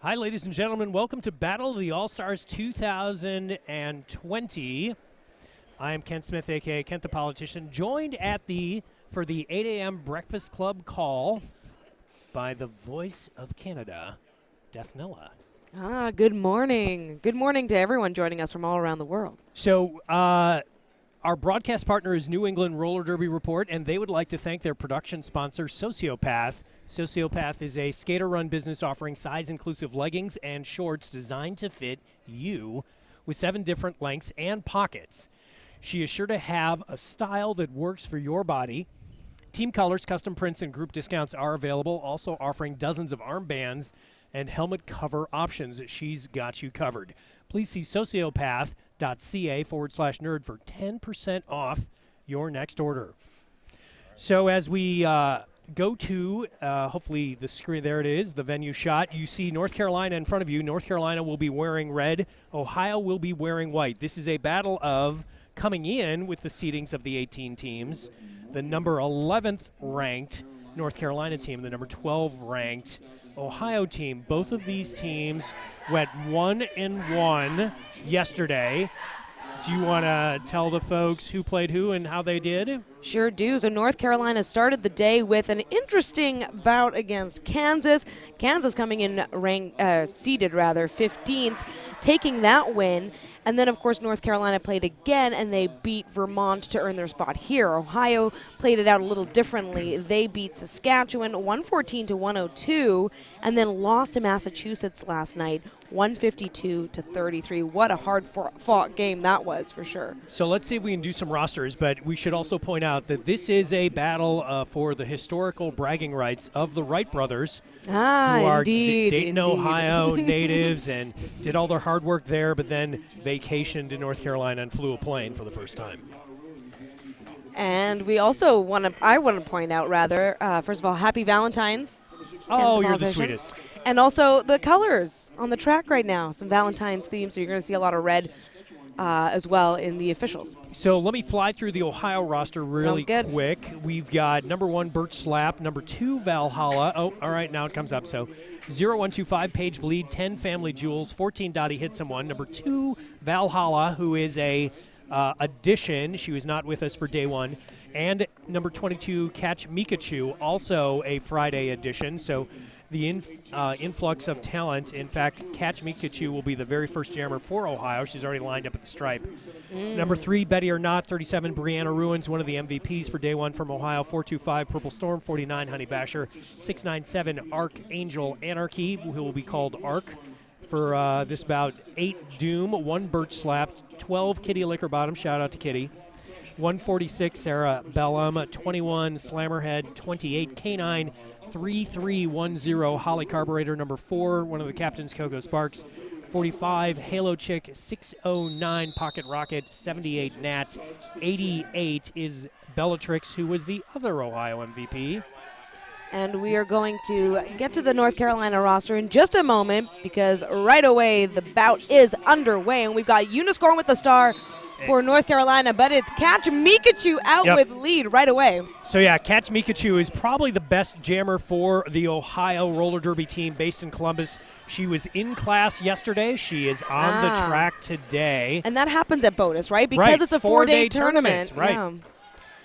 Hi, ladies and gentlemen. Welcome to Battle of the All-Stars 2020. I am Kent Smith, a.k.a. Kent the Politician, joined for the 8 a.m. Breakfast Club call by the voice of Canada, Deathnella. Good morning. Good morning to everyone joining us from all around the world. So, our broadcast partner is New England Roller Derby Report, and they would like to thank their production sponsor, Sociopath. Sociopath is a skater-run business offering size-inclusive leggings and shorts designed to fit you with 7 different lengths and pockets. She is sure to have a style that works for your body. Team colors, custom prints, and group discounts are available, also offering dozens of armbands and helmet cover options. She's got you covered. Please see sociopath.ca/nerd for 10% off your next order. So as we go to, hopefully the screen, there it is, the venue shot. You see North Carolina in front of you. North Carolina will be wearing red. Ohio will be wearing white. This is a battle of coming in with the seedings of the 18 teams. The number 11th ranked North Carolina team, the number 12 ranked Ohio team. Both of these teams went 1-1 yesterday. Do you want to tell the folks who played who and how they did? Sure do. So North Carolina started the day with an interesting bout against Kansas. Kansas coming in seeded 15th, taking that win. And then, of course, North Carolina played again, and they beat Vermont to earn their spot here. Ohio played it out a little differently. They beat Saskatchewan 114-102, and then lost to Massachusetts last night 152-33. What a hard-fought game that was, for sure. So let's see if we can do some rosters, but we should also point out that this is a battle for the historical bragging rights of the Wright brothers, who are Dayton, Ohio natives and did all their hard work there, but then vacationed in North Carolina and flew a plane for the first time. And we also I want to point out, first of all, happy Valentine's. Oh, you're the sweetest. And also the colors on the track right now, some Valentine's themes, so you're going to see a lot of red as well in the officials. So let me fly through the Ohio roster really quick. We've got number 1, Birch Slap, number 2, Valhalla. Oh, all right, now it comes up. So 0125, Paige Bleed, 10, Family Jewels, 14, Dottie Hit Someone, number 2, Valhalla, who is a addition. She was not with us for day 1. And number 22, Catch Mikachu, also a Friday edition. So the influx of talent. In fact, Catch Mikachu will be the very first jammer for Ohio. She's already lined up at the stripe. Number 3, Betty or Not, 37, Brianna Ruins, one of the MVPs for day 1 from Ohio. 425, Purple Storm, 49, Honey Basher, 697, Archangel Anarchy, who will be called Arc for this bout. 8, Doom, 1, Birch Slap, 12, Kitty Liquor Bottom, shout out to Kitty. 146, Sarah Bellum, 21, Slammerhead, 28, K9, 3310, Holly Carburetor, number 4, one of the captains, Coco Sparks, 45, Halo Chick, 609, Pocket Rocket, 78, Nat, 88 is Bellatrix, who was the other Ohio MVP. And we are going to get to the North Carolina roster in just a moment, because right away the bout is underway, and we've got Uniscorn with the star for North Carolina, but it's Catch Mikachu out with lead right away. So yeah, Catch Mikachu is probably the best jammer for the Ohio roller derby team based in Columbus. She was in class yesterday. She is on the track today. And that happens at BOTAS, right? Because it's a 4-day tournament. Right. Yeah.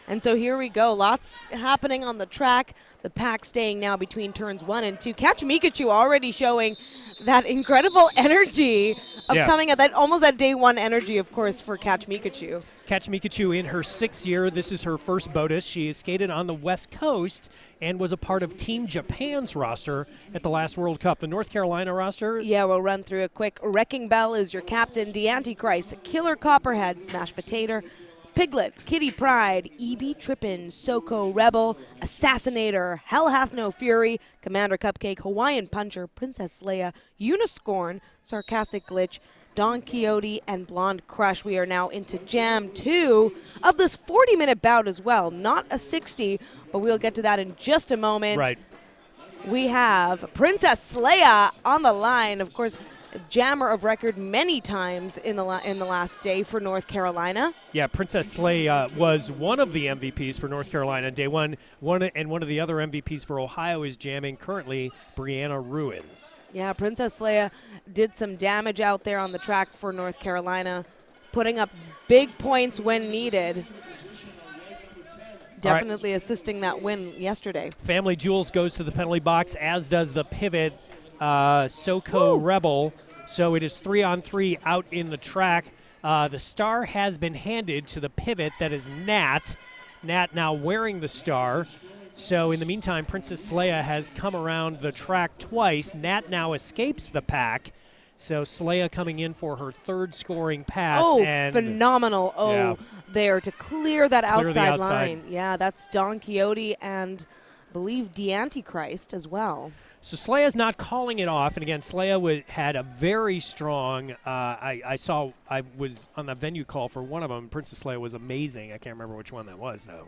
And so here we go. Lots happening on the track. The pack staying now between turns 1 and 2. Catch Mikachu already showing that incredible energy of coming at that almost that day 1 energy, of course, for Catch Mikachu. Catch Mikachu in her 6th year. This is her first BOTAS. She has skated on the West Coast and was a part of Team Japan's roster at the last World Cup. The North Carolina roster? Yeah, we'll run through it quick. Wrecking Bell is your captain. The Antichrist, Killer Copperhead, Smash Potato, Piglet, Kitty Pride, E.B. Trippin, Soko Rebel, Assassinator, Hell Hath No Fury, Commander Cupcake, Hawaiian Puncher, Princess Leia, Uniscorn, Sarcastic Glitch, Don Quixote, and Blonde Crush. We are now into Jam 2 of this 40-minute bout as well. Not a 60, but we'll get to that in just a moment. Right. We have Princess Leia on the line. Of course, jammer of record many times in the last day for North Carolina. Yeah, Princess Leia was one of the MVPs for North Carolina day one. One of the other MVPs for Ohio is jamming currently Brianna Ruins. Yeah, Princess Leia did some damage out there on the track for North Carolina, putting up big points when needed. Definitely assisting that win yesterday. Family Jewels goes to the penalty box, as does the pivot SoCo Rebel. So it is 3-on-3 out in the track. The star has been handed to the pivot that is Nat. Nat now wearing the star. So in the meantime, Princess Leia has come around the track twice. Nat now escapes the pack. So Leia coming in for her third scoring pass. Oh, and phenomenal. There to clear that outside outside line. Yeah, that's Don Quixote and I believe the Antichrist as well. So Sleia's not calling it off. And again, Sleia had a very strong, I was on the venue call for one of them. Princess Leia was amazing. I can't remember which one that was, though.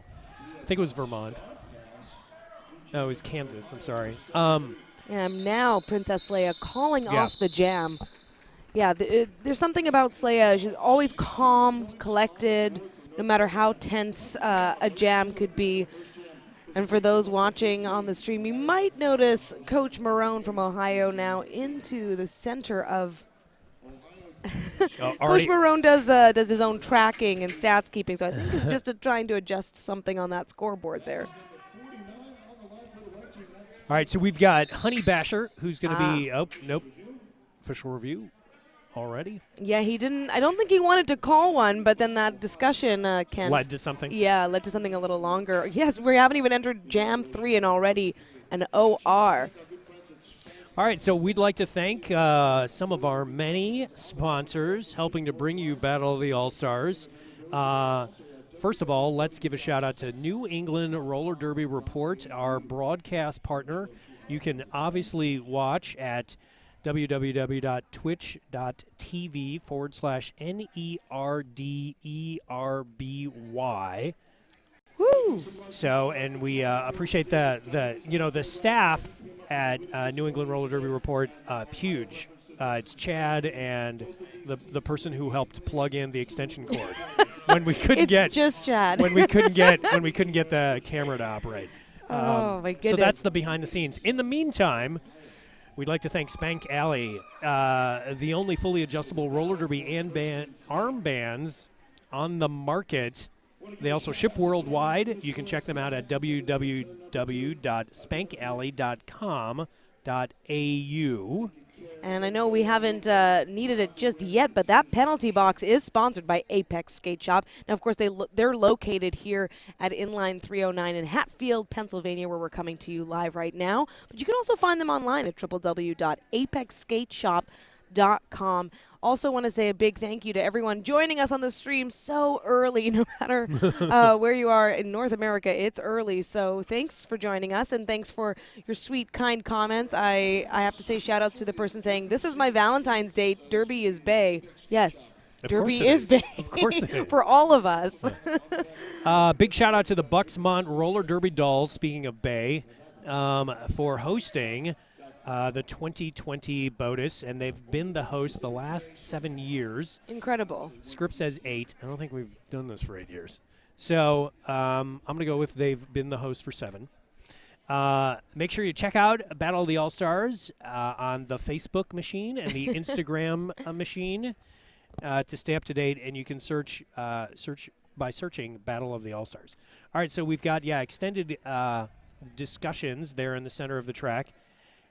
I think it was Vermont. No, it was Kansas. I'm sorry. And now Princess Leia calling off the jam. Yeah, there's something about Leia. She's always calm, collected, no matter how tense a jam could be. And for those watching on the stream, you might notice Coach Marone from Ohio now into the center of. Coach Marone does his own tracking and stats keeping, so I think he's just trying to adjust something on that scoreboard there. All right, so we've got Honey Basher, who's going to be. Oh, nope. Official review already? Yeah, he didn't. I don't think he wanted to call one, but then that discussion, Kent. Led to something? Yeah, led to something a little longer. Yes, we haven't even entered Jam 3 and already an OR. All right, so we'd like to thank some of our many sponsors helping to bring you Battle of the All-Stars. First of all, let's give a shout-out to New England Roller Derby Report, our broadcast partner. You can obviously watch at www.twitch.tv/NERDERBY. Woo! So, and we appreciate the staff at New England Roller Derby Report, huge. It's Chad and the person who helped plug in the extension cord when we couldn't it's just Chad. when we couldn't get the camera to operate. Oh my goodness! So that's the behind the scenes. In the meantime, we'd like to thank Spank Alley, the only fully adjustable roller derby and armbands on the market. They also ship worldwide. You can check them out at www.spankalley.com.au. And I know we haven't needed it just yet, but that penalty box is sponsored by Apex Skate Shop. Now, of course, they're located here at Inline 309 in Hatfield, Pennsylvania, where we're coming to you live right now. But you can also find them online at www.apexskateshop.com. Also want to say a big thank you to everyone joining us on the stream so early. No matter where you are in North America, it's early. So thanks for joining us, and thanks for your sweet, kind comments. I have to say shout out to the person saying, this is my Valentine's Day, Derby is Bay. Yes, Derby is Bay. Of course it is. For all of us. Big shout out to the Bucksmont Roller Derby Dolls, speaking of Bay, for hosting the 2020 BOTAS, and they've been the host the last 7 years. Incredible. Script says 8. I don't think we've done this for 8 years. So I'm going to go with they've been the host for 7. Make sure you check out Battle of the All-Stars on the Facebook machine and the Instagram machine to stay up to date, and you can search by searching Battle of the All-Stars. All right, so we've got, extended discussions there in the center of the track,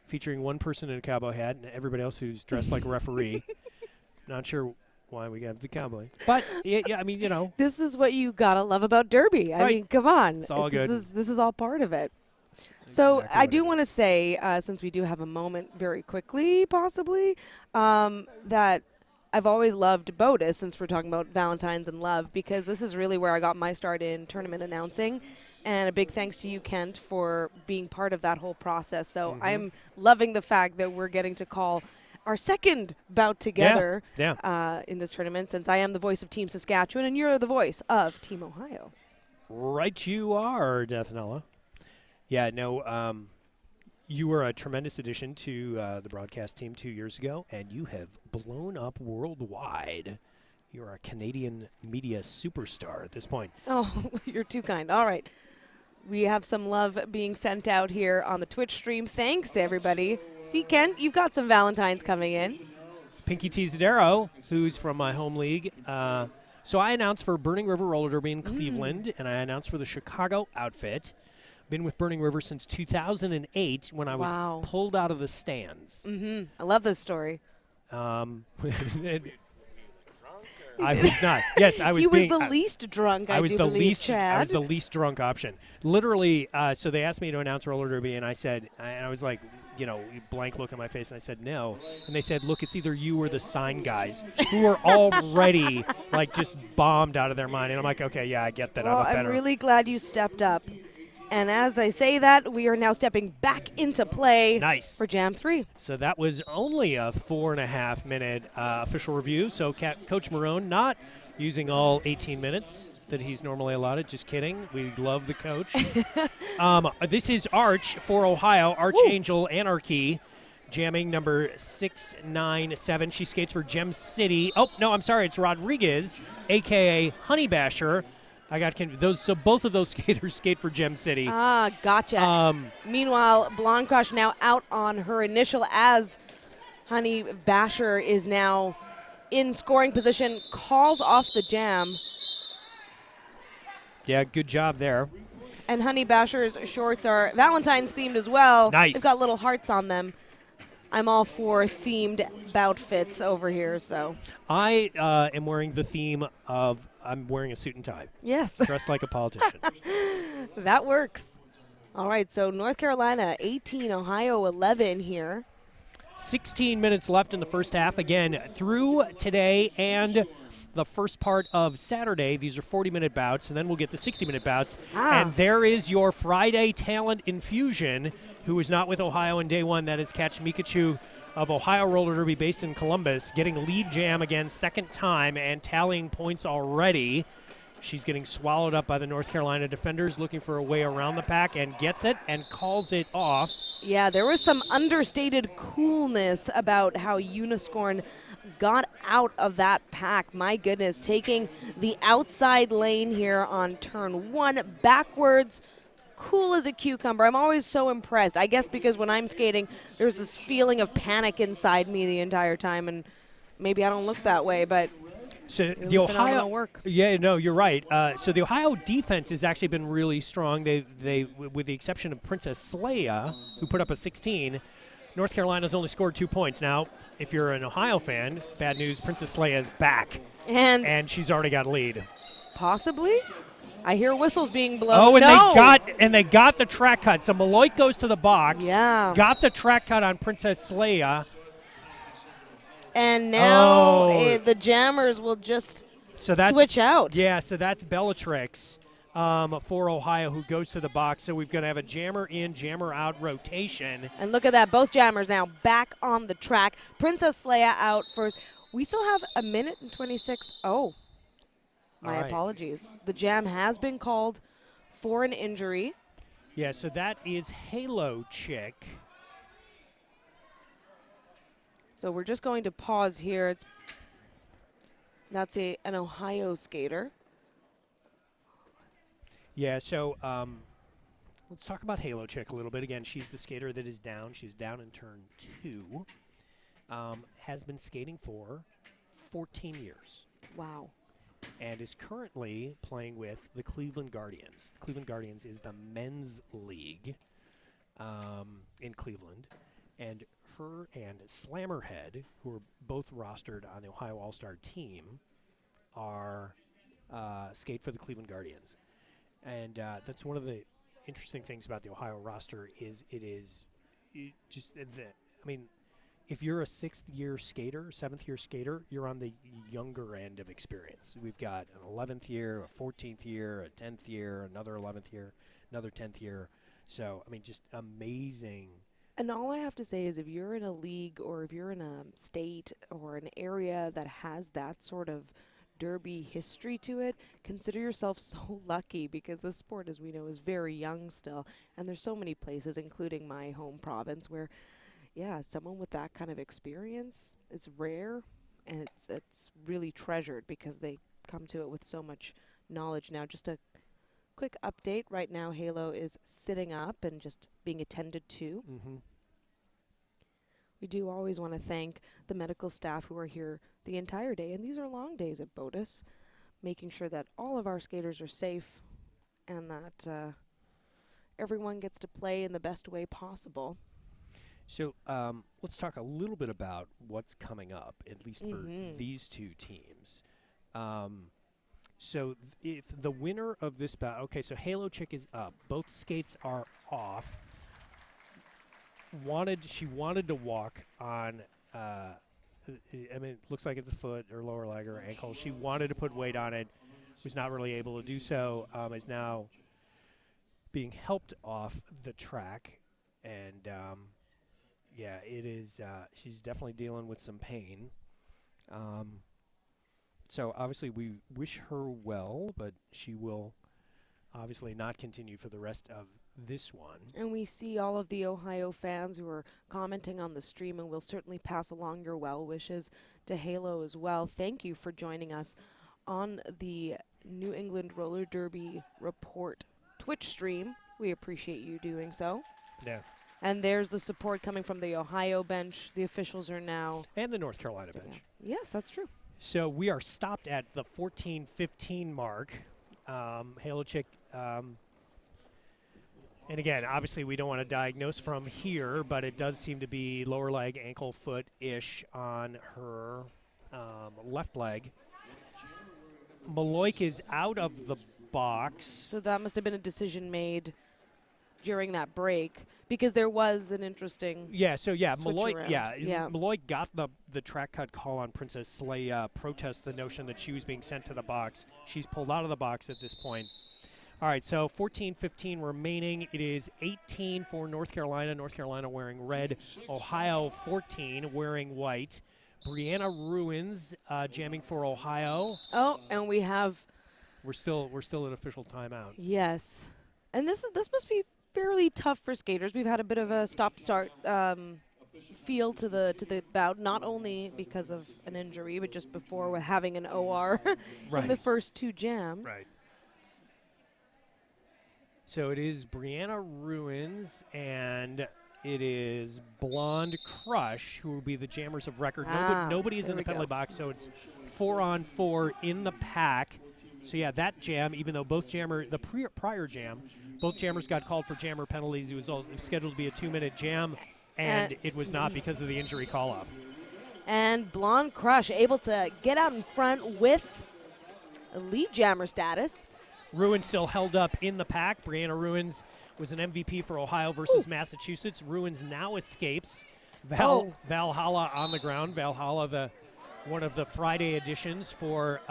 featuring one person in a cowboy hat and everybody else who's dressed like a referee. Not sure why we got the cowboy. But, yeah, I mean, you know. This is what you got to love about Derby. I mean, come on. It's all good. This is all part of it. So I do want to say, since we do have a moment very quickly, possibly, that I've always loved BOTAS, since we're talking about Valentine's and love, because this is really where I got my start in tournament announcing. And a big thanks to you, Kent, for being part of that whole process. So I'm loving the fact that we're getting to call our second bout together in this tournament, since I am the voice of Team Saskatchewan and you're the voice of Team Ohio. Right you are, Deathnella. Yeah, no, You were a tremendous addition to the broadcast team 2 years ago, and you have blown up worldwide. You're a Canadian media superstar at this point. Oh, you're too kind. All right. We have some love being sent out here on the Twitch stream. Thanks to everybody. See, Ken, you've got some Valentines coming in. Pinky Tizadero, who's from my home league. So I announced for Burning River Roller Derby in Cleveland, and I announced for the Chicago outfit. Been with Burning River since 2008 when I was pulled out of the stands. I love this story. I was not. Yes, I was. He was the least drunk. I was the least drunk option. Literally. So they asked me to announce roller derby, and I said, I was like, blank look on my face, and I said no. And they said, look, it's either you or the sign guys, who are already like just bombed out of their mind. And I'm like, okay, yeah, I get that. Well, I'm really glad you stepped up. And as I say that, we are now stepping back into play for Jam 3. So that was only a 4.5-minute official review. So Coach Marone not using all 18 minutes that he's normally allotted. Just kidding. We love the coach. This is Arch for Ohio, Archangel Anarchy, jamming number 697. She skates for Gem City. Oh, no, I'm sorry. It's Rodriguez, a.k.a. Honey Basher. I got confused. So both of those skaters skate for Gem City. Ah, gotcha. Meanwhile, Blonde Crush now out on her initial as Honey Basher is now in scoring position, calls off the jam. Yeah, good job there. And Honey Basher's shorts are Valentine's themed as well. Nice. They've got little hearts on them. I'm all for themed bout fits over here, so. I am wearing the theme of I'm wearing a suit and tie. Yes. Dressed like a politician. That works. All right, so North Carolina 18, Ohio 11 here. 16 minutes left in the first half. Again, through today and the first part of Saturday. These are 40-minute bouts, and then we'll get to 60-minute bouts. And there is your Friday talent infusion, who is not with Ohio in day one. That is Catch Mikachu of Ohio Roller Derby based in Columbus, getting lead jam again second time and tallying points already. She's getting swallowed up by the North Carolina defenders, looking for a way around the pack, and gets it and calls it off. Yeah, there was some understated coolness about how Uniscorn got out of that pack. My goodness, taking the outside lane here on turn one, backwards, cool as a cucumber. I'm always so impressed. I guess because when I'm skating, there's this feeling of panic inside me the entire time, and maybe I don't look that way, but so really the Ohio work. Yeah, no, you're right. So the Ohio defense has actually been really strong. They with the exception of Princess Leia, who put up a 16, North Carolina's only scored 2 points. Now, if you're an Ohio fan, bad news, Princess Leia is back. And she's already got a lead. Possibly? I hear whistles being blown. Oh, and they got the track cut. So Malloy goes to the box. Yeah. Got the track cut on Princess Leia. And now the jammers will just switch out. Yeah, so that's Bellatrix for Ohio, who goes to the box. So we're going to have a jammer in, jammer out rotation. And look at that. Both jammers now back on the track. Princess Leia out first. We still have a minute and 26. Oh, my apologies. The jam has been called for an injury. Yeah, so that is Halo Chick. So we're just going to pause here. That's an Ohio skater. Yeah, so let's talk about Halo Chick a little bit. Again, she's the skater that is down. She's down in turn 2. Has been skating for 14 years. Wow. And is currently playing with the Cleveland Guardians. The Cleveland Guardians is the men's league in Cleveland. And her and Slammerhead, who are both rostered on the Ohio All-Star team, are skate for the Cleveland Guardians. And that's one of the interesting things about the Ohio roster is if you're a 6th-year skater, 7th-year skater, you're on the younger end of experience. We've got an 11th year, a 14th year, a 10th year, another 11th year, another 10th year. So, just amazing. And all I have to say is if you're in a league or if you're in a state or an area that has that sort of Derby history to it, consider yourself so lucky because the sport, as we know, is very young still. And there's so many places, including my home province, where, yeah, someone with that kind of experience is rare, and it's really treasured because they come to it with so much knowledge. Now, just a quick update. Right now, Halo is sitting up and just being attended to. Mm-hmm. We do always want to thank the medical staff who are here the entire day, and these are long days at BOTAS, making sure that all of our skaters are safe and that everyone gets to play in the best way possible. So let's talk a little bit about what's coming up, at least for these two teams. So if the winner of this battle, okay, so Halo Chick is up. Both skates are off. She wanted to walk on, I mean, it looks like it's a foot or lower leg or ankle. She wanted to put weight on it, was not really able to do so, is now being helped off the track. And, yeah, it is, she's definitely dealing with some pain. So obviously we wish her well, but she will obviously not continue for the rest of this one. And we see all of the Ohio fans who are commenting on the stream, and we'll certainly pass along your well wishes to Halo as well. Thank you for joining us on the New England Roller Derby Report Twitch stream. We appreciate you doing so. Yeah. And there's the support coming from the Ohio bench. The officials are now. And the North Carolina bench. Yes, that's true. So we are stopped at the 14:15 mark. Halo Chick, and again, obviously we don't want to diagnose from here, but it does seem to be lower leg, ankle, foot-ish on her left leg. Maloik is out of the box. So that must have been a decision made during that break, because there was an interesting Maloik yeah. Maloik got the track cut call on Princess Leia, protest the notion that she was being sent to the box. She's pulled out of the box at this point. All right, so 14:15 remaining. It is 18 for North Carolina. North Carolina wearing red. Ohio 14 wearing white. Brianna Ruins jamming for Ohio. Oh, and we have. We're still at official timeout. Yes, and this must be fairly tough for skaters. We've had a bit of a stop-start feel to the bout, not only because of an injury, but just before with having an OR in the first two jams. Right. So it is Brianna Ruins and it is Blonde Crush who will be the jammers of record. Nobody is in the penalty box, so it's 4-on-4 in the pack. So yeah, that jam, even though both prior jam, both jammers got called for jammer penalties. It was scheduled to be a 2-minute jam, and it was not because of the injury call-off. And Blonde Crush able to get out in front with a lead jammer status. Ruins still held up in the pack. Brianna Ruins was an MVP for Ohio versus Massachusetts. Ruins now escapes. Valhalla on the ground. Valhalla, one of the Friday editions for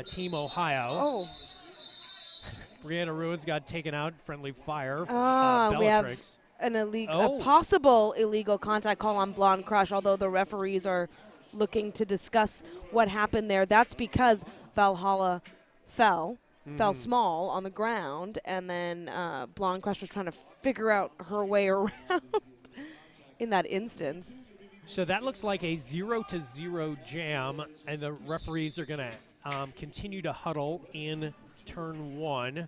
Team Ohio. Brianna Ruins got taken out. Friendly fire. We have a possible illegal contact call on Blonde Crush, although the referees are looking to discuss what happened there. That's because Valhalla fell small on the ground, and then Blonde Crush was trying to figure out her way around in that instance. So that looks like a 0-0 jam, and the referees are going to continue to huddle in turn one.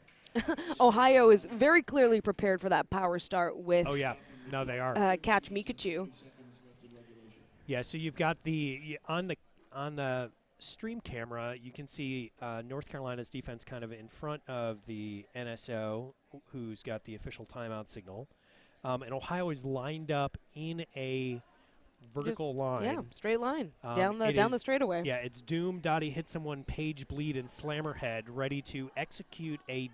Ohio is very clearly prepared for that power start with they are. Catch Mikachu. Yeah, so you've got on the stream camera, you can see North Carolina's defense kind of in front of the NSO, who's got the official timeout signal. And Ohio is lined up in a vertical line. Yeah, straight line down the straightaway. Yeah, it's Doom, Dottie, hit someone, Page, Bleed, and Slammerhead, ready to execute an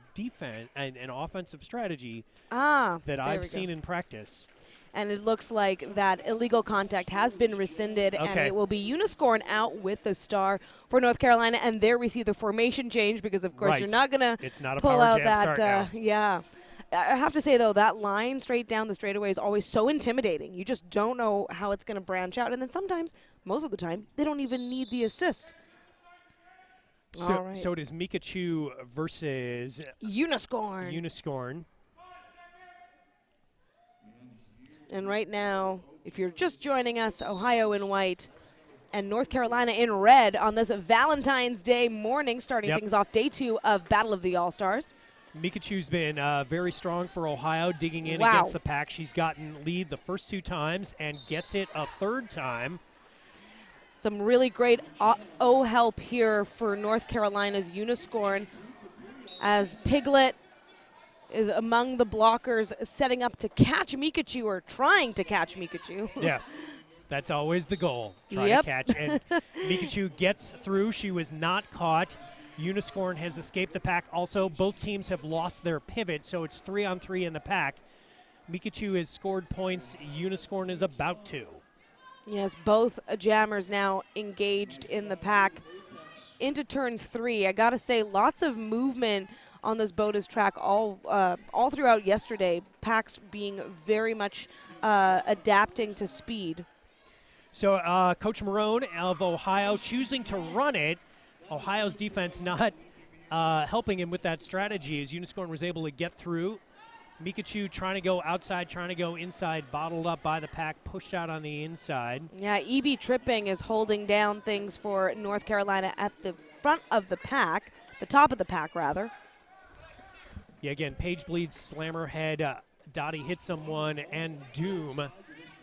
offensive strategy that I've seen in practice. And it looks like that illegal contact has been rescinded, and it will be Uniscorn out with the star for North Carolina. And there we see the formation change because, of course, you're not going to pull out that. I have to say, though, that line straight down the straightaway is always so intimidating. You just don't know how it's going to branch out. And then sometimes, most of the time, they don't even need the assist. So it is Mikachu versus Uniscorn. And right now, if you're just joining us, Ohio in white and North Carolina in red on this Valentine's Day morning, starting things off day 2 of Battle of the All-Stars. Mikachu's been very strong for Ohio, digging in against the pack. She's gotten lead the first 2 times and gets it a 3rd time. Some really great help here for North Carolina's Uniscorn as Piglet is among the blockers setting up to catch Mikachu, or trying to catch Mikachu. Yeah, that's always the goal, try to catch. And Mikachu gets through. She was not caught. Uniscorn has escaped the pack. Also, both teams have lost their pivot, so it's 3-on-3 in the pack. Mikachu has scored points. Uniscorn is about to. Yes, both jammers now engaged in the pack into turn 3. I got to say, lots of movement on this BOTAS track all throughout yesterday. Packs being very much adapting to speed. So Coach Marone of Ohio choosing to run it. Ohio's defense not helping him with that strategy as Uniscorn was able to get through. Mikachu trying to go outside, trying to go inside, bottled up by the pack, pushed out on the inside. Yeah, EB tripping is holding down things for North Carolina at the front of the pack, the top of the pack, rather. Yeah, again, Paige bleeds, slammer head, Dottie hits someone, and Doom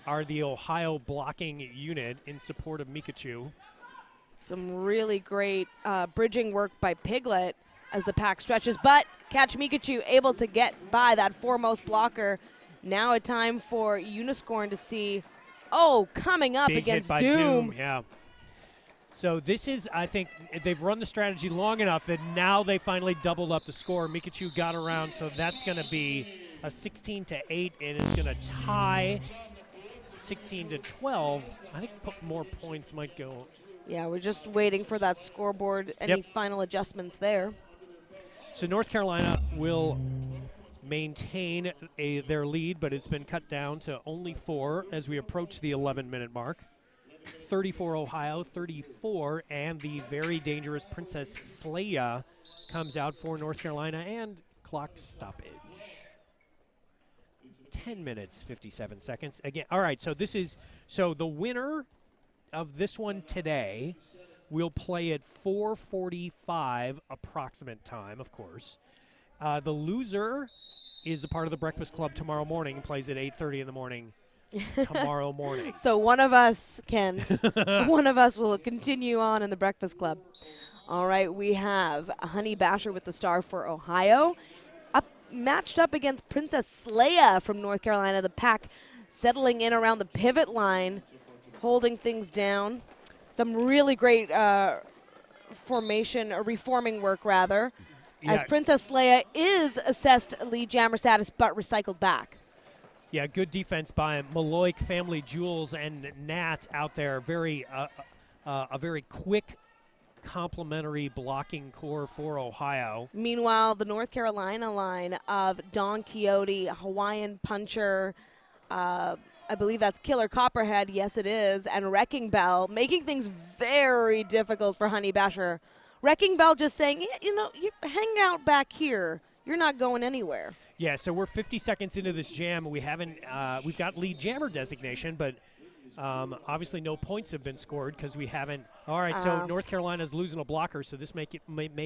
are the Ohio blocking unit in support of Mikachu. Some really great bridging work by Piglet as the pack stretches, but catch Mikachu able to get by that foremost blocker. Now a time for Uniscorn to see, coming up big against hit by Doom. Yeah. So this is, I think, they've run the strategy long enough that now they finally doubled up the score. Mikachu got around, so that's going to be a 16-8, and it's going to tie 16-12. I think more points might go. Yeah, we're just waiting for that scoreboard. Any final adjustments there? So North Carolina will maintain their lead, but it's been cut down to only 4 as we approach the 11-minute mark. 34 Ohio, 34, and the very dangerous Princess Leia comes out for North Carolina, and clock stoppage. 10 minutes, 57 seconds. Again, all right, so the winner of this one today will play at 4:45 approximate time, of course. The loser is a part of the Breakfast Club tomorrow morning, plays at 8:30 in the morning tomorrow morning. So one of us can't. One of us will continue on in the Breakfast Club. All right, we have Honey Basher with the star for Ohio, matched up against Princess Leia from North Carolina. The pack settling in around the pivot line, holding things down. Some really great reforming work, rather, as Princess Leia is assessed lead jammer status but recycled back. Yeah, good defense by Maloik, Family Jewels, and Nat out there. A very quick, complementary blocking core for Ohio. Meanwhile, the North Carolina line of Don Quixote, Hawaiian Puncher, I believe that's Killer Copperhead, yes it is, and Wrecking Bell, making things very difficult for Honey Basher. Wrecking Bell just saying, you hang out back here. You're not going anywhere. Yeah, so we're 50 seconds into this jam. we've got lead jammer designation, but obviously no points have been scored because we haven't. All right, so North Carolina's losing a blocker, so this may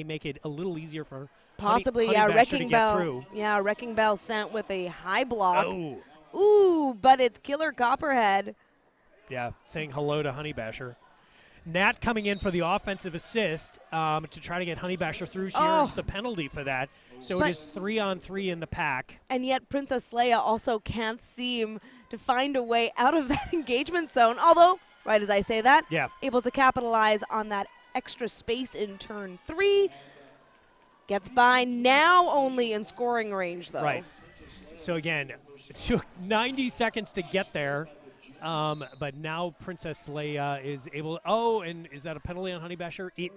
make it a little easier for possibly Honey Basher Wrecking to Bell. Get through. Yeah, Wrecking Bell sent with a high block. Oh. Ooh, but it's Killer Copperhead. Yeah, saying hello to Honey Basher. Nat coming in for the offensive assist to try to get Honey Basher through. She earns a penalty for that. So it is 3-on-3 in the pack. And yet Princess Leia also can't seem to find a way out of that engagement zone. Although, right as I say that, able to capitalize on that extra space in turn 3. Gets by, now only in scoring range, though. Right. So again, it took 90 seconds to get there. But now Princess Leia is able. And is that a penalty on Honey Basher? It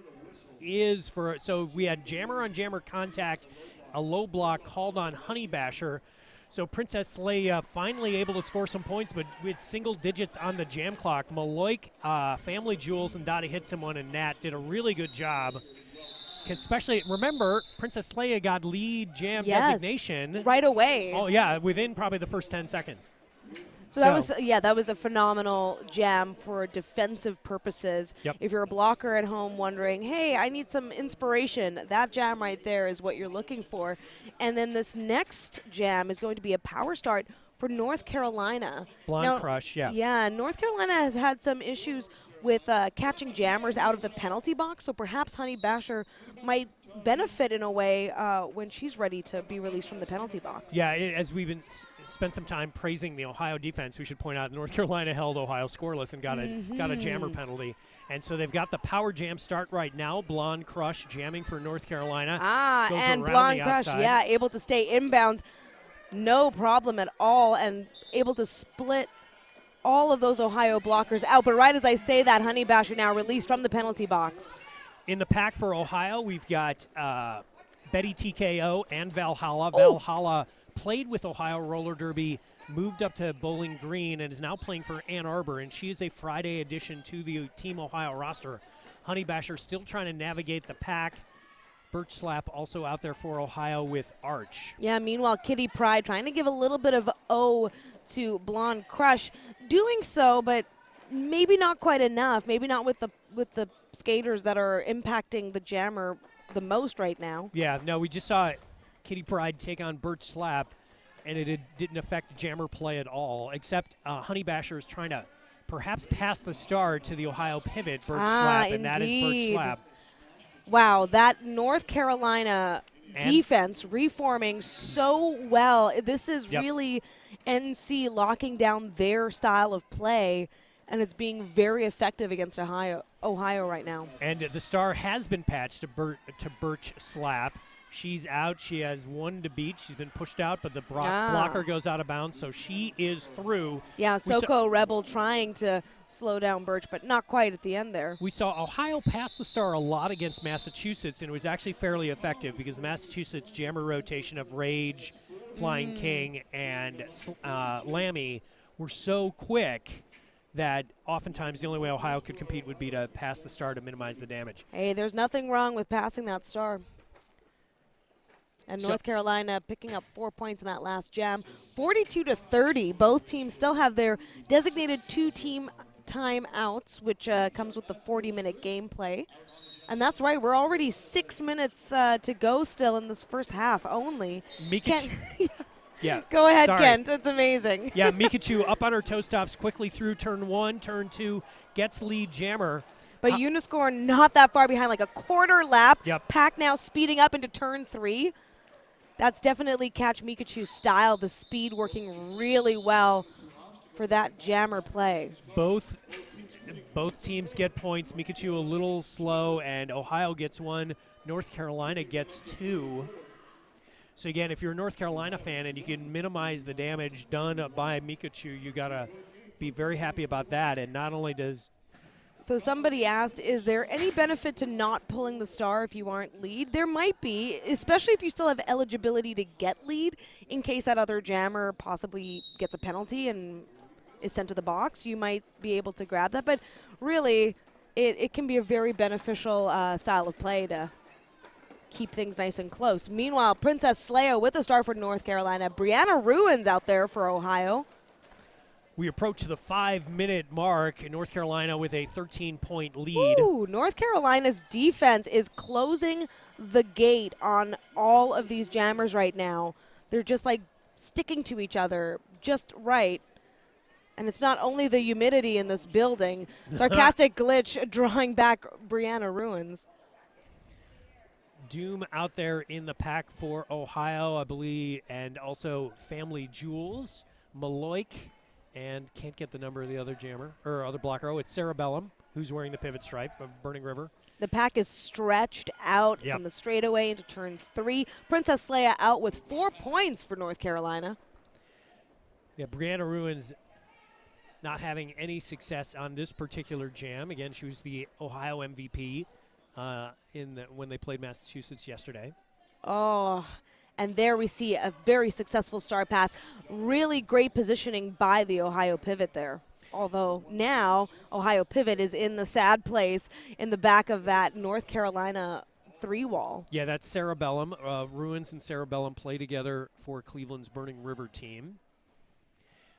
is so we had jammer on jammer contact, a low block called on Honey Basher. So Princess Leia finally able to score some points, but with single digits on the jam clock. Maloik, Family Jewels, and Dottie hit someone, and Nat did a really good job especially, remember, Princess Leia got lead jam designation. Right away. Oh, yeah, within probably the first 10 seconds. So that was a phenomenal jam for defensive purposes. Yep. If you're a blocker at home wondering, hey, I need some inspiration, that jam right there is what you're looking for. And then this next jam is going to be a power start for North Carolina. Blonde Crush, yeah. Yeah, North Carolina has had some issues with catching jammers out of the penalty box, so perhaps Honey Basher might benefit in a way when she's ready to be released from the penalty box. Yeah, as we've been spent some time praising the Ohio defense, we should point out North Carolina held Ohio scoreless and got a jammer penalty. And so they've got the power jam start right now. Blonde Crush jamming for North Carolina. Goes and Blonde Crush, able to stay inbounds, no problem at all, and able to split all of those Ohio blockers out. But right as I say that, Honey Basher now released from the penalty box. In the pack for Ohio, we've got Betty TKO and Valhalla. Valhalla played with Ohio Roller Derby, moved up to Bowling Green, and is now playing for Ann Arbor, and she is a Friday addition to the Team Ohio roster. Honey Basher still trying to navigate the pack. Birch Slap also out there for Ohio with Arch. Yeah, meanwhile, Kitty Pryde trying to give a little bit of O to Blonde Crush. Doing so, but maybe not quite enough. Maybe not with the skaters that are impacting the jammer the most right now. Yeah, no, we just saw Kitty Pryde take on Birch Slap, and it didn't affect jammer play at all, except Honey Basher is trying to perhaps pass the star to the Ohio pivot, Birch Slap, and that is Birch Slap. Wow, that North Carolina defense reforming so well. This is really NC locking down their style of play, and it's being very effective against Ohio right now. And the star has been patched to Birch Slap. She's out. She has one to beat. She's been pushed out, but the blocker goes out of bounds, so she is through. Yeah, Soko Rebel trying to slow down Birch, but not quite at the end there. We saw Ohio pass the star a lot against Massachusetts, and it was actually fairly effective because the Massachusetts jammer rotation of Rage, Flying King, and Lammy were so quick that oftentimes the only way Ohio could compete would be to pass the star to minimize the damage. Hey, there's nothing wrong with passing that star. And North Carolina picking up 4 points in that last jam. 42-30. Both teams still have their designated two-team timeouts, which comes with the 40-minute gameplay. And that's right. We're already 6 minutes to go still in this first half only. Yeah. Go ahead, Kent. It's amazing. Yeah, Mikachu up on her toe stops quickly through turn one, turn two, gets lead jammer. But Uniscorn not that far behind, like a quarter lap. Yep. Pack now speeding up into turn three. That's definitely Catch Mikachu's style, the speed working really well for that jammer play. Both teams get points. Mikachu a little slow, and Ohio gets one. North Carolina gets two. So again, if you're a North Carolina fan and you can minimize the damage done by Mikachu, you got to be very happy about that. And not only does... So somebody asked, is there any benefit to not pulling the star if you aren't lead? There might be, especially if you still have eligibility to get lead in case that other jammer possibly gets a penalty and is sent to the box. You might be able to grab that. But really, it can be a very beneficial style of play to keep things nice and close. Meanwhile, Princess Leia with a star for North Carolina. Brianna Ruins out there for Ohio. We approach the 5-minute mark. North Carolina with a 13-point lead. Ooh, North Carolina's defense is closing the gate on all of these jammers right now. They're just like sticking to each other just right. And it's not only the humidity in this building. Sarcastic Glitch drawing back Brianna Ruins. Doom out there in the pack for Ohio, I believe, and also Family Jewels, Maloik, and can't get the number of the other jammer, or other blocker. Oh, it's Cerebellum, who's wearing the pivot stripe of Burning River. The pack is stretched out from the straightaway into turn three. Princess Leia out with 4 points for North Carolina. Yeah, Brianna Ruins not having any success on this particular jam. Again, she was the Ohio MVP when they played Massachusetts yesterday. Oh, and there we see a very successful star pass. Really great positioning by the Ohio pivot there. Although now Ohio pivot is in the sad place in the back of that North Carolina 3 wall. Yeah, that's Cerebellum. Ruins and Cerebellum play together for Cleveland's Burning River team.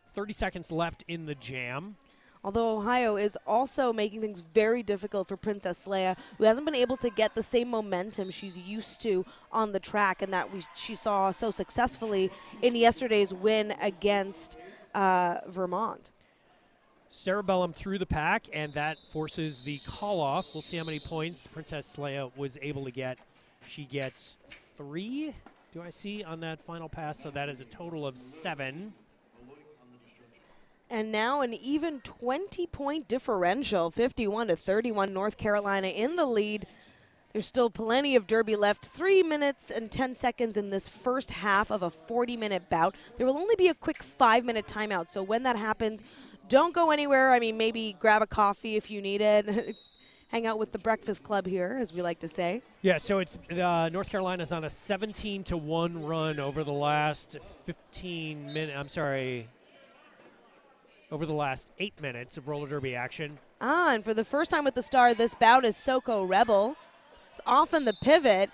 30 seconds left in the jam. Although Ohio is also making things very difficult for Princess Leia, who hasn't been able to get the same momentum she's used to on the track, and that she saw so successfully in yesterday's win against Vermont. Cerebellum through the pack, and that forces the call-off. We'll see how many points Princess Leia was able to get. She gets 3, do I see, on that final pass, so that is a total of 7. And now an even 20-point differential, 51-31, North Carolina in the lead. There's still plenty of derby left. 3 minutes and 10 seconds in this first half of a 40-minute bout. There will only be a quick 5-minute timeout, so when that happens, don't go anywhere. I mean, maybe grab a coffee if you need it. Hang out with the breakfast club here, as we like to say. Yeah, so it's North Carolina's on a 17-1 run over the last 15 minutes. I'm sorry. Over the last 8 minutes of roller derby action. And for the first time with the star, this bout is Soko Rebel. It's often the pivot.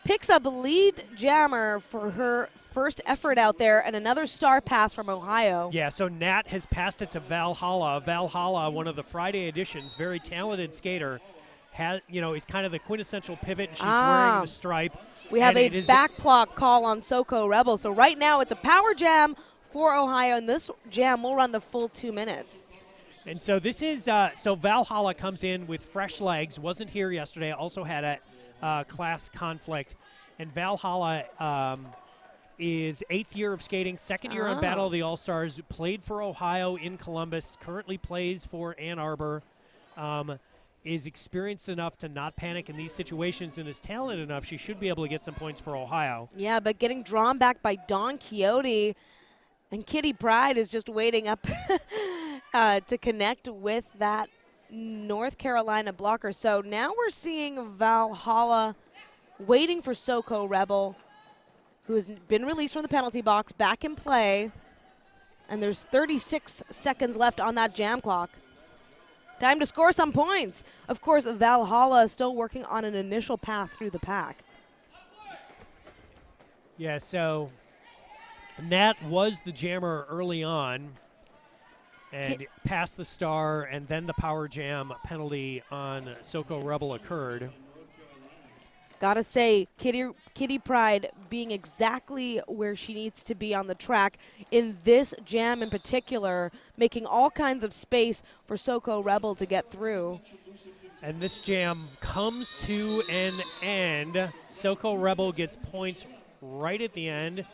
Picks up lead jammer for her first effort out there, and another star pass from Ohio. Yeah, so Nat has passed it to Valhalla. Valhalla, one of the Friday editions, very talented skater, is kind of the quintessential pivot, and she's wearing the stripe. We have a back block call on Soko Rebel. So right now it's a power jam for Ohio, and this jam will run the full 2 minutes. And so this is, so Valhalla comes in with fresh legs, wasn't here yesterday, also had a class conflict. And Valhalla is 8th year of skating, 2nd year on Battle of the All-Stars, played for Ohio in Columbus, currently plays for Ann Arbor, is experienced enough to not panic in these situations, and is talented enough, she should be able to get some points for Ohio. Yeah, but getting drawn back by Don Quixote. And Kitty Pryde is just waiting up to connect with that North Carolina blocker. So now we're seeing Valhalla waiting for Soko Rebel, who has been released from the penalty box, back in play. And there's 36 seconds left on that jam clock. Time to score some points. Of course, Valhalla is still working on an initial pass through the pack. Yeah, so Nat was the jammer early on and passed the star, and then the power jam penalty on Soko Rebel occurred. Gotta say, Kitty Pryde being exactly where she needs to be on the track in this jam in particular, making all kinds of space for Soko Rebel to get through. And this jam comes to an end. Soko Rebel gets points right at the end.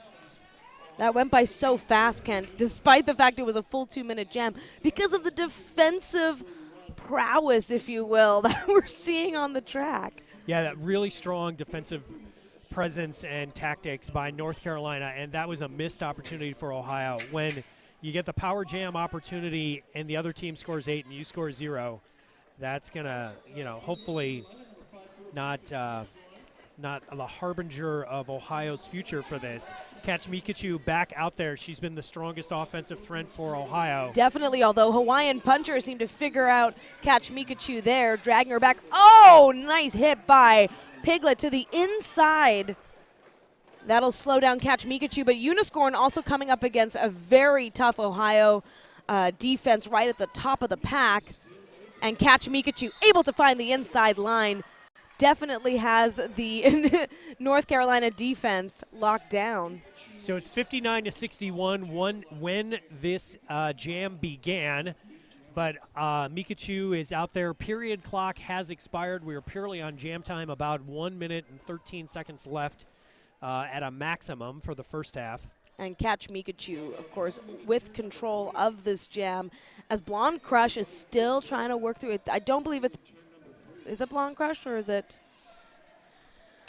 That went by so fast, Kent, despite the fact it was a full 2-minute jam, because of the defensive prowess, if you will, that we're seeing on the track. Yeah, that really strong defensive presence and tactics by North Carolina, and that was a missed opportunity for Ohio. When you get the power jam opportunity and the other team scores 8 and you score 0, that's going to, hopefully not the harbinger of Ohio's future for this. Catch Mikachu back out there. She's been the strongest offensive threat for Ohio. Definitely, although Hawaiian Puncher seemed to figure out Catch Mikachu there, dragging her back. Oh, nice hit by Piglet to the inside. That'll slow down Catch Mikachu, but Uniscorn also coming up against a very tough Ohio defense right at the top of the pack. And Catch Mikachu able to find the inside line. Definitely has the North Carolina defense locked down. So it's 59-61 when this jam began. But Mikachu is out there. Period clock has expired. We are purely on jam time, about 1 minute and 13 seconds left at a maximum for the first half. And Catch Mikachu, of course, with control of this jam, as Blonde Crush is still trying to work through it. I don't believe it's... Is it Blonde Crush or is it?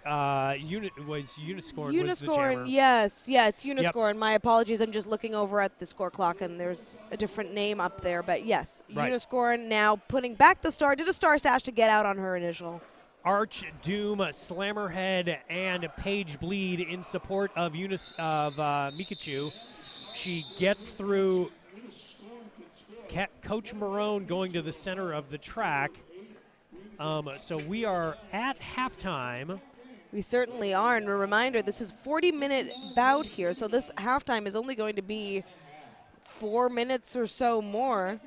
Uniscorn was the jammer. Yes. Yeah, it's Uniscorn. Yep. My apologies. I'm just looking over at the score clock, and there's a different name up there. But, yes, right. Uniscorn now putting back the star. Did a star stash to get out on her initial. Arch, Doom, Slammerhead, and Page Bleed in support of Mikachu. She gets through. Coach Marone going to the center of the track. So we are at halftime. We certainly are. And a reminder, this is 40-minute bout here, so this halftime is only going to be 4 minutes or so more.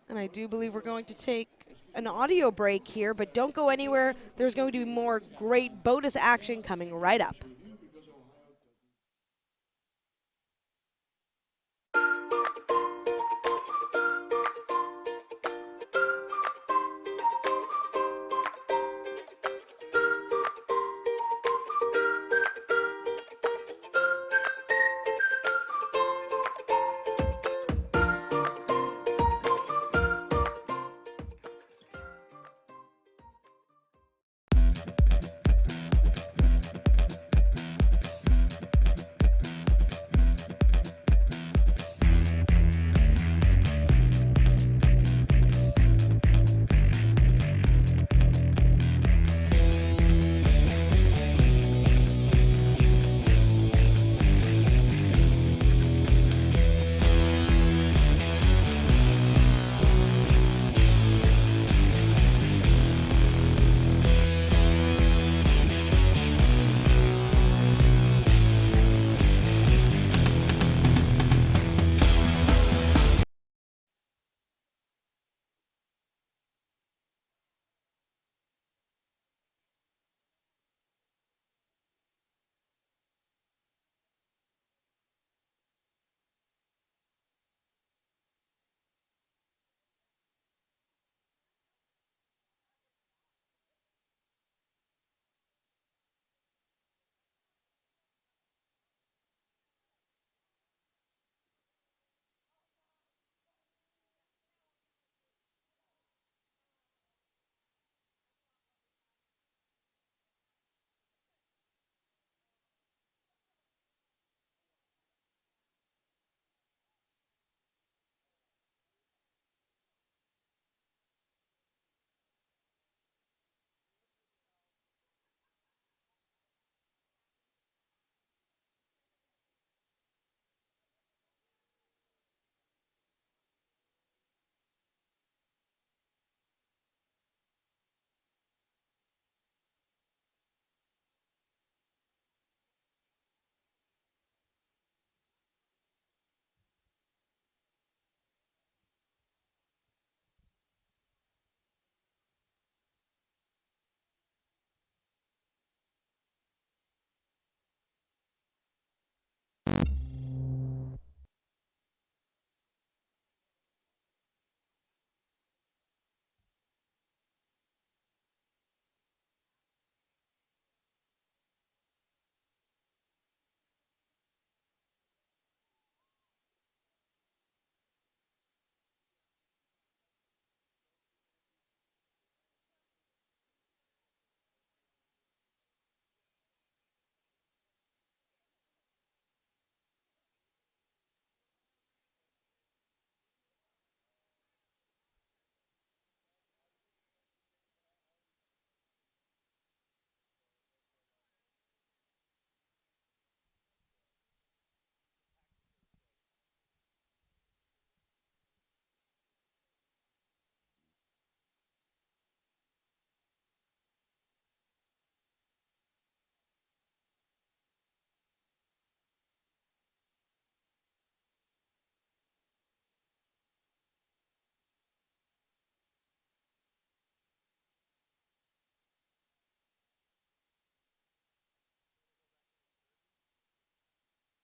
And I do believe we're going to take an audio break here, but don't go anywhere. There's going to be more great BOTAS action coming right up.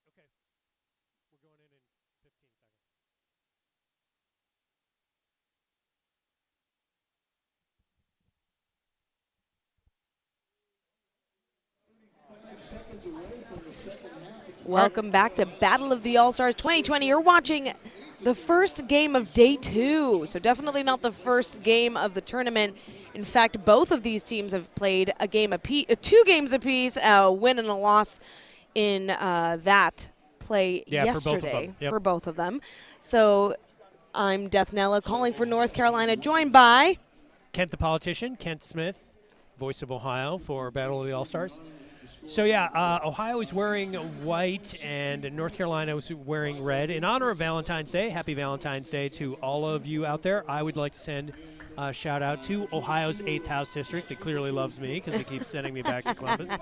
Okay, we're going in 15 seconds. Welcome back to Battle of the All-Stars 2020. You're watching the first game of day 2, so definitely not the first game of the tournament. In fact, both of these teams have played a game apiece, 2 games apiece, a win and a loss in that play yesterday for both of them. So I'm Deathnella calling for North Carolina, joined by Kent the politician, Kent Smith, voice of Ohio for Battle of the All-Stars. So, yeah, Ohio is wearing white and North Carolina is wearing red. In honor of Valentine's Day, happy Valentine's Day to all of you out there. I would like to send a shout-out to Ohio's 8th House District that clearly loves me because it keeps sending me back to Columbus.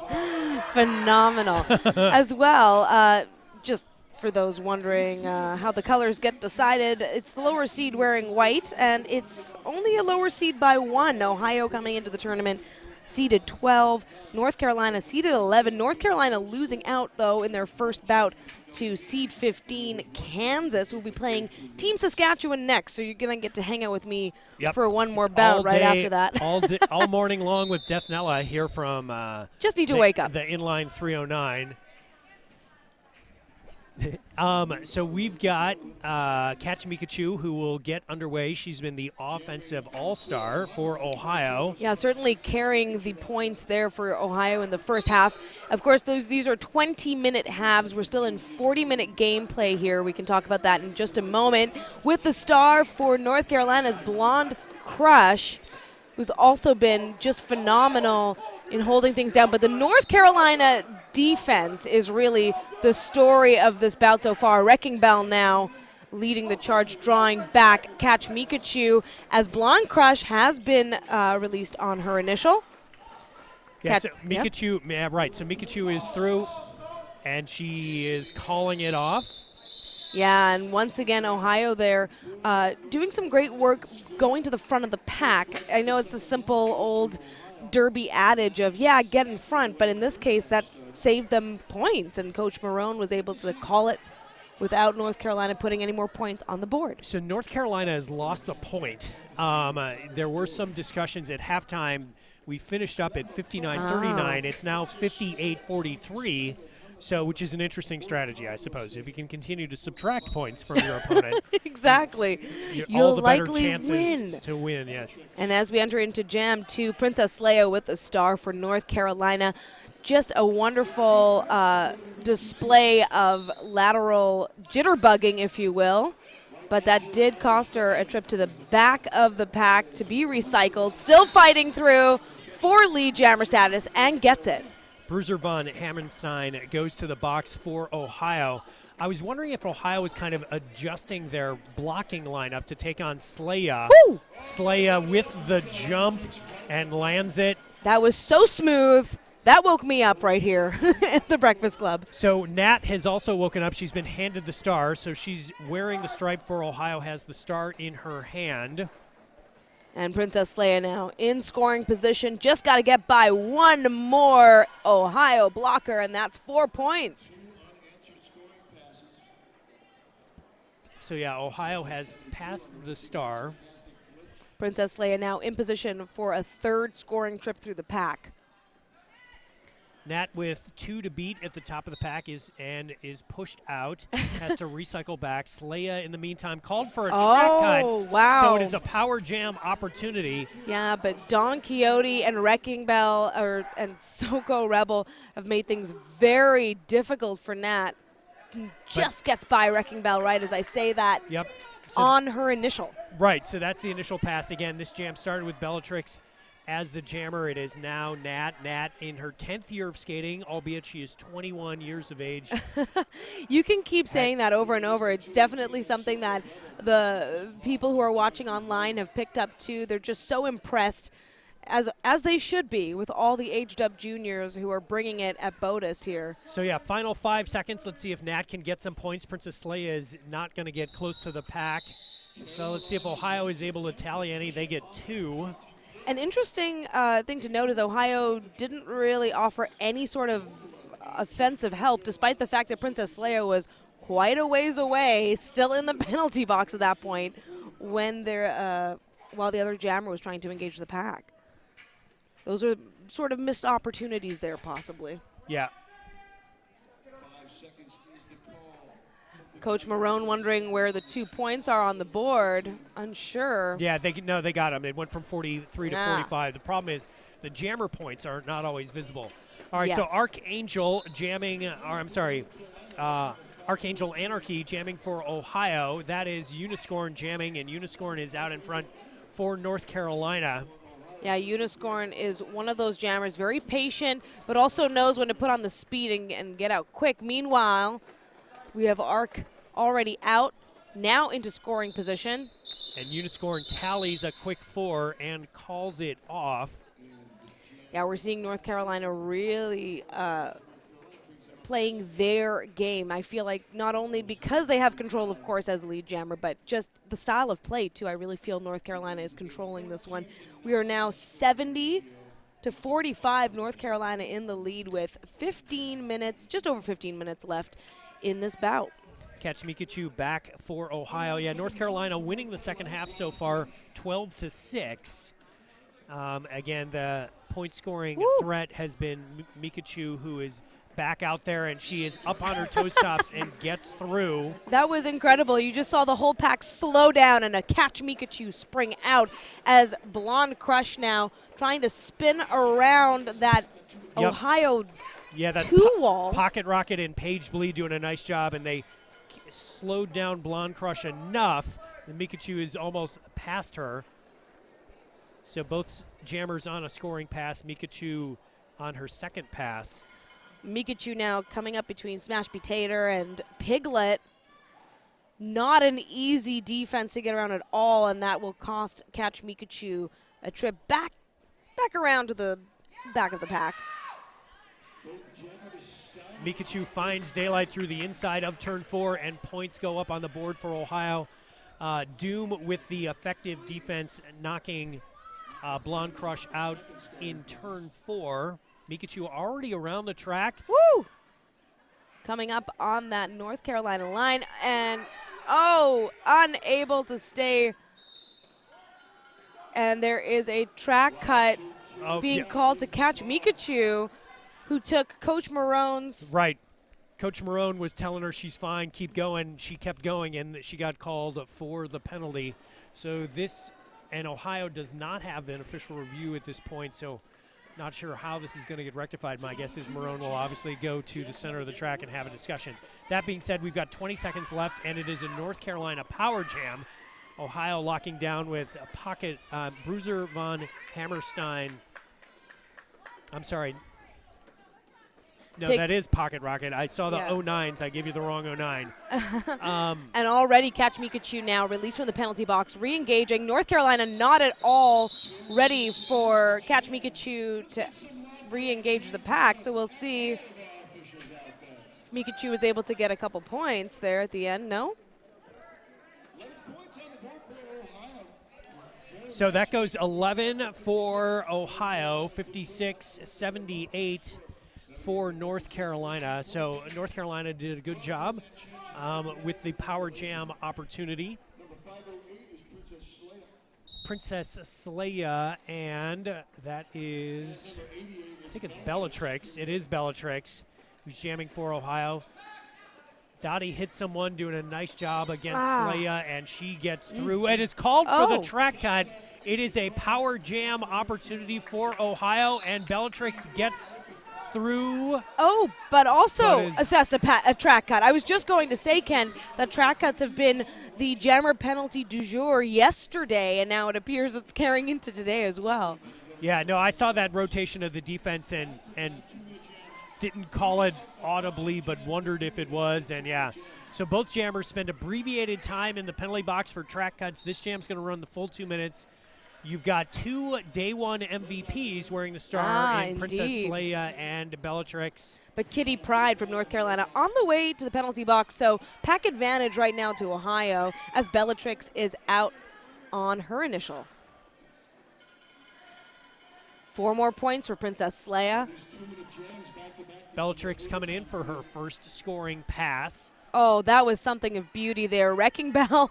Phenomenal. As well, just for those wondering how the colors get decided, it's the lower seed wearing white, and it's only a lower seed by 1. Ohio coming into the tournament seeded 12, North Carolina seeded 11. North Carolina losing out, though, in their first bout to seed 15, Kansas, who will be playing Team Saskatchewan next. So you're going to get to hang out with me for one more bout right after that. all morning long with Death Nella here from just need to wake up. The inline 309. So we've got Catch Mikachu, who will get underway. She's been the offensive all-star for Ohio. Yeah, certainly carrying the points there for Ohio in the first half. Of course, these are 20-minute halves. We're still in 40-minute gameplay here. We can talk about that in just a moment. With the star for North Carolina's Blonde Crush, who's also been just phenomenal in holding things down. But the North Carolina defense is really the story of this bout so far. Wrecking Bell now leading the charge, drawing back Catch Mikachu, as Blonde Crush has been released on her initial. Yeah, so Mikachu, right. So Mikachu is through, and she is calling it off. Yeah, and once again, Ohio there doing some great work going to the front of the pack. I know it's the simple old Derby adage of, get in front, but in this case, that saved them points, and Coach Marone was able to call it without North Carolina putting any more points on the board. So North Carolina has lost a point. There were some discussions at halftime. We finished up at 59-39. It's now 58-43. So, which is an interesting strategy, I suppose. If you can continue to subtract points from your opponent. Exactly. You'll likely better chances win. To win, yes. And as we enter into Jam 2, Princess Leia with the star for North Carolina. Just a wonderful display of lateral jitterbugging, if you will. But that did cost her a trip to the back of the pack to be recycled. Still fighting through for lead jammer status and gets it. Bruiser von Hammerstein goes to the box for Ohio. I was wondering if Ohio was kind of adjusting their blocking lineup to take on Sleia. Woo! Sleia with the jump and lands it. That was so smooth. That woke me up right here at the Breakfast Club. So Nat has also woken up. She's been handed the star, so she's wearing the stripe for Ohio, has the star in her hand. And Princess Leia now in scoring position. Just got to get by one more Ohio blocker, and that's 4 points. So, yeah, Ohio has passed the star. Princess Leia now in position for a third scoring trip through the pack. Nat with 2 to beat at the top of the pack is pushed out, has to recycle back. Sleia, in the meantime, called for a track cut. Oh, wow. So it is a power jam opportunity. Yeah, but Don Quixote and Wrecking Bell and Soko Rebel have made things very difficult for Nat. Just gets by Wrecking Bell right as I say that. Yep. So on her initial. Right, so that's the initial pass. Again, this jam started with Bellatrix as the jammer. It is now Nat. Nat in her 10th year of skating, albeit she is 21 years of age. You can keep saying that over and over. It's definitely something that the people who are watching online have picked up too. They're just so impressed, as they should be, with all the aged-up juniors who are bringing it at BOTAS here. So, yeah, final 5 seconds. Let's see if Nat can get some points. Princess Leia is not going to get close to the pack. So let's see if Ohio is able to tally any. They get 2. An interesting thing to note is Ohio didn't really offer any sort of offensive help, despite the fact that Princess Leia was quite a ways away, still in the penalty box at that point, when while the other jammer was trying to engage the pack. Those are sort of missed opportunities there, possibly. Yeah. Coach Marone wondering where the 2 points are on the board. Unsure. Yeah, they got them. It went from 43 to 45. The problem is the jammer points are not always visible. All right, so Archangel jamming, Archangel Anarchy jamming for Ohio. That is Uniscorn jamming, and Uniscorn is out in front for North Carolina. Yeah, Uniscorn is one of those jammers, very patient, but also knows when to put on the speed and get out quick. Meanwhile, we have Arc already out, now into scoring position. And Uniscorn tallies a quick 4 and calls it off. Yeah, we're seeing North Carolina really playing their game. I feel like not only because they have control, of course, as lead jammer, but just the style of play, too. I really feel North Carolina is controlling this one. We are now 70-45, North Carolina in the lead with 15 minutes, just over 15 minutes left in this bout. Catch Mikachu back for Ohio. Yeah, North Carolina winning the second half so far, 12-6. Again, the point-scoring threat has been Mikachu, who is back out there, and she is up on her toe stops and gets through. That was incredible. You just saw the whole pack slow down and a Catch Mikachu spring out as Blonde Crush now trying to spin around that Ohio two-wall. Pocket Rocket and Paige Bleed doing a nice job, and they slowed down Blonde Crush enough that Mikachu is almost past her. So both jammers on a scoring pass, Mikachu on her second pass. Mikachu now coming up between Smash Potato and Piglet. Not an easy defense to get around at all, and that will cost Catch Mikachu a trip back around to the back of the pack. Mikachu finds daylight through the inside of turn 4, and points go up on the board for Ohio. Doom with the effective defense, knocking Blonde Crush out in turn 4. Mikachu already around the track. Woo! Coming up on that North Carolina line, and unable to stay. And there is a track cut being called to Catch Mikachu, who took Coach Marone's. Right. Coach Marone was telling her she's fine, keep going. She kept going, and she got called for the penalty. So and Ohio does not have an official review at this point, so not sure how this is going to get rectified. My guess is Marone will obviously go to the center of the track and have a discussion. That being said, we've got 20 seconds left, and it is a North Carolina power jam. Ohio locking down with a pocket. Bruiser von Hammerstein. I'm sorry. No, that is Pocket Rocket. I saw the 09s. I gave you the wrong 09. And already Catch Mikachu now released from the penalty box, re-engaging. North Carolina not at all ready for Catch Mikachu to re-engage the pack. So we'll see if Mikachu was able to get a couple points there at the end. No? So that goes 11 for Ohio, 56-78. For North Carolina. So North Carolina did a good job with the power jam opportunity. Princess Leia, and that is, I think it's Bellatrix. It is Bellatrix who's jamming for Ohio. Dottie hit someone doing a nice job against Leia, and she gets through. It is called for the track cut. It is a power jam opportunity for Ohio, and Bellatrix gets through. But also assessed a track cut. I was just going to say, Ken, that track cuts have been the jammer penalty du jour yesterday, and now it appears it's carrying into today as well. Yeah, no, I saw that rotation of the defense and didn't call it audibly, but wondered if it was, and yeah. So both jammers spend abbreviated time in the penalty box for track cuts. This jam's going to run the full 2 minutes. You've got two day one MVPs wearing the star in Princess Leia and Bellatrix. But Kitty Pryde from North Carolina on the way to the penalty box, so pack advantage right now to Ohio as Bellatrix is out on her initial. 4 more points for Princess Leia. Bellatrix coming in for her first scoring pass. Oh, that was something of beauty there. Wrecking Bell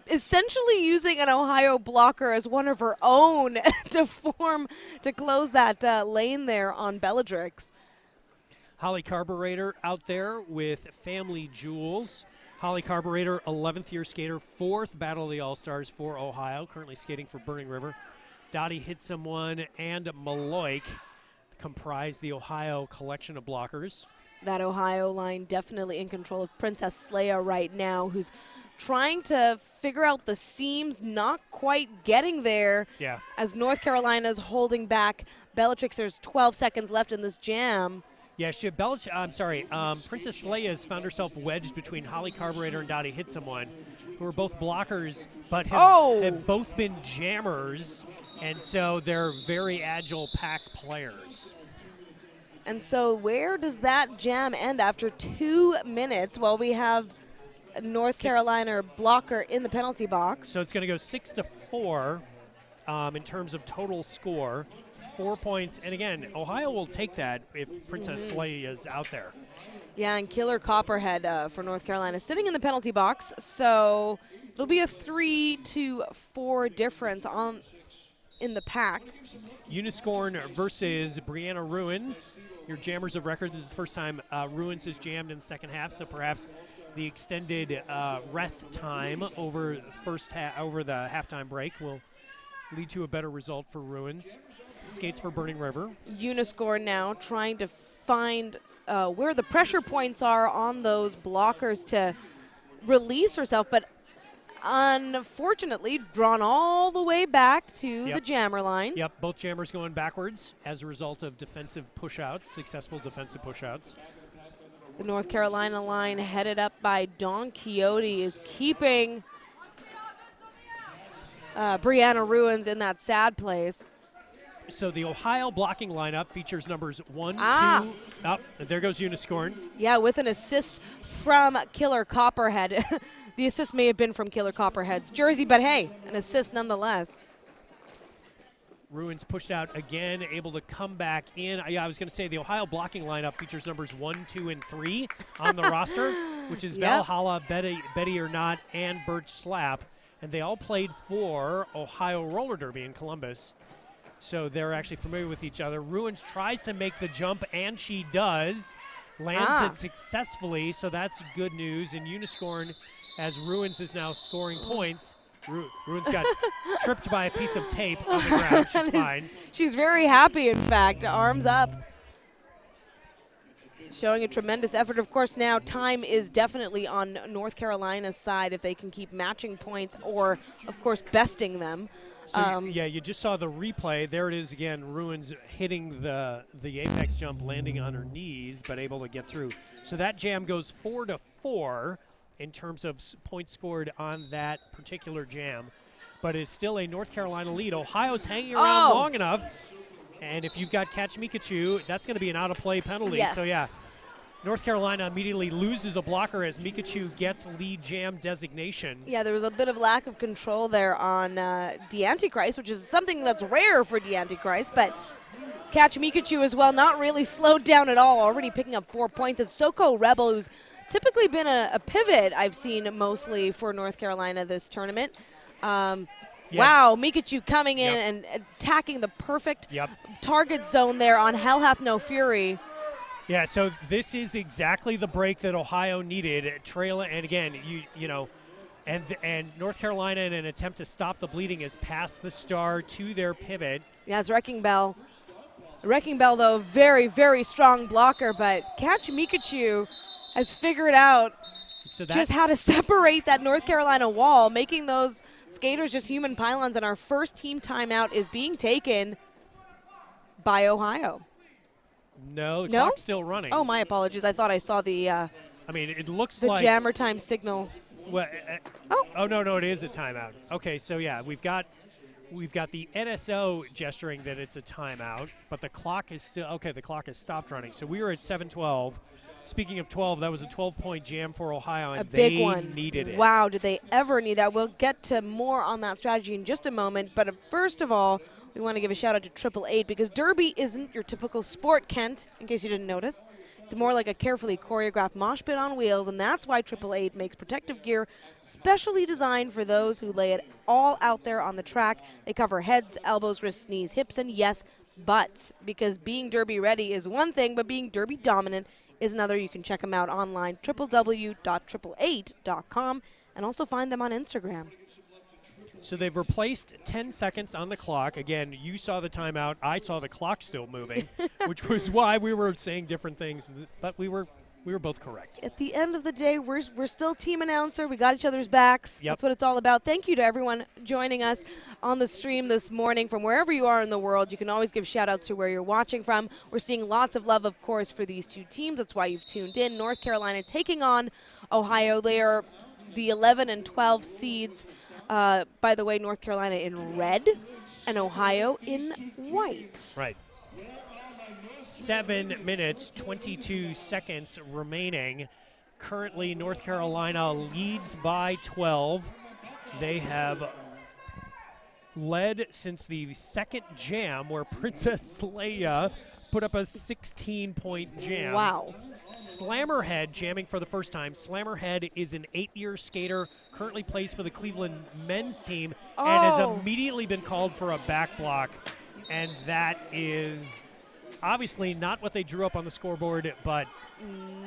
essentially using an Ohio blocker as one of her own to close that lane there on Bellatrix. Holly Carburetor out there with Family Jewels. Holly Carburetor, 11th year skater, 4th Battle of the All-Stars for Ohio, currently skating for Burning River. Dottie hit someone, and Maloik comprise the Ohio collection of blockers. That Ohio line definitely in control of Princess Leia right now, who's trying to figure out the seams, not quite getting there. Yeah. As North Carolina's holding back Bellatrix. There's 12 seconds left in this jam. Yeah, Princess Leia's found herself wedged between Holly Carburetor and Dottie Hit Someone, who are both blockers, but have both been jammers, and so they're very agile pack players. And so where does that jam end after 2 minutes while we have North Carolina blocker in the penalty box? So it's going to go 6-4 in terms of total score. 4 points, and again, Ohio will take that if Princess Leia is out there. Yeah, and Killer Copperhead for North Carolina sitting in the penalty box, so it'll be a 3-4 difference in the pack. Uniscorn versus Brianna Ruins, your jammers of record. This is the first time Ruins has jammed in the second half, so perhaps the extended rest time over the halftime break will lead to a better result for Ruins. Skates for Burning River. Uniscorn now trying to find where the pressure points are on those blockers to release herself, but unfortunately drawn all the way back to the jammer line. Yep, both jammers going backwards as a result of defensive push-outs, successful defensive push-outs. The North Carolina line headed up by Don Quixote is keeping Brianna Ruins in that sad place. So the Ohio blocking lineup features numbers 1, 2. Oh, there goes Uniscorn. Yeah, with an assist from Killer Copperhead. The assist may have been from Killer Copperhead's jersey, but hey, an assist nonetheless. Ruins pushed out again, able to come back in. Yeah, I was going to say the Ohio blocking lineup features numbers 1, 2, and 3 on the roster, which is Valhalla, Betty or Not, and Birch Slap. And they all played for Ohio Roller Derby in Columbus. So they're actually familiar with each other. Ruins tries to make the jump, and she does. Lands it successfully, so that's good news. And Uniscorn, as Ruins is now scoring points. Ruins got tripped by a piece of tape on the ground. She's fine. She's very happy, in fact. Arms up. Showing a tremendous effort. Of course, now time is definitely on North Carolina's side if they can keep matching points or, of course, besting them. So, you just saw the replay. There it is again, Ruins hitting the apex jump, landing on her knees, but able to get through. So that jam goes 4-4 in terms of points scored on that particular jam, but it's still a North Carolina lead. Ohio's hanging around long enough, and if you've got Catch Mikachu, that's going to be an out-of-play penalty. Yes. So, yeah. North Carolina immediately loses a blocker as Mikachu gets lead jam designation. Yeah, there was a bit of lack of control there on DeAntichrist, which is something that's rare for DeAntichrist, but Catch Mikachu as well, not really slowed down at all, already picking up 4 points. As Soko Rebel, who's typically been a pivot I've seen mostly for North Carolina this tournament. Wow, Mikachu coming in and attacking the perfect target zone there on Hell Hath No Fury. Yeah, so this is exactly the break that Ohio needed. And again, and North Carolina, in an attempt to stop the bleeding, has passed the star to their pivot. Yeah, it's Wrecking Bell. Wrecking Bell, though, very, very strong blocker, but Catch Mikachu has figured out just how to separate that North Carolina wall, making those skaters just human pylons, and our first team timeout is being taken by Ohio. No, the clock's still running. Oh, my apologies. I thought I saw the it looks the like jammer time signal. Well, no, it is a timeout. Okay, so yeah, we've got the NSO gesturing that it's a timeout, but the clock is still the clock has stopped running. So we were at 7:12. Speaking of 12, that was a 12-point jam for Ohio, and big one. Needed it. Wow, did they ever need that? We'll get to more on that strategy in just a moment, but first of all, we want to give a shout out to 888 because Derby isn't your typical sport, Kent, in case you didn't notice. It's more like a carefully choreographed mosh pit on wheels, and that's why 888 makes protective gear specially designed for those who lay it all out there on the track. They cover heads, elbows, wrists, knees, hips, and yes, butts, because being Derby ready is one thing, but being Derby dominant is another. You can check them out online, www.888.com, and also find them on Instagram. So they've replaced 10 seconds on the clock. Again, you saw the timeout. I saw the clock still moving, which was why we were saying different things. But we were We were both correct. At the end of the day, we're still team announcer. We got each other's backs. Yep. That's what it's all about. Thank you to everyone joining us on the stream this morning from wherever you are in the world. You can always give shout-outs to where you're watching from. We're seeing lots of love, of course, for these two teams. That's why you've tuned in. North Carolina taking on Ohio. They are the 11 and 12 seeds. By the way, North Carolina in red and Ohio in white. Right. 7 minutes, 22 seconds remaining. Currently, North Carolina leads by 12. They have led since the second jam, where Princess Leia put up a 16-point jam. Wow. Slammerhead jamming for the first time. Slammerhead is an 8-year skater, currently plays for the Cleveland men's team, and has immediately been called for a back block. And that is obviously not what they drew up on the scoreboard, but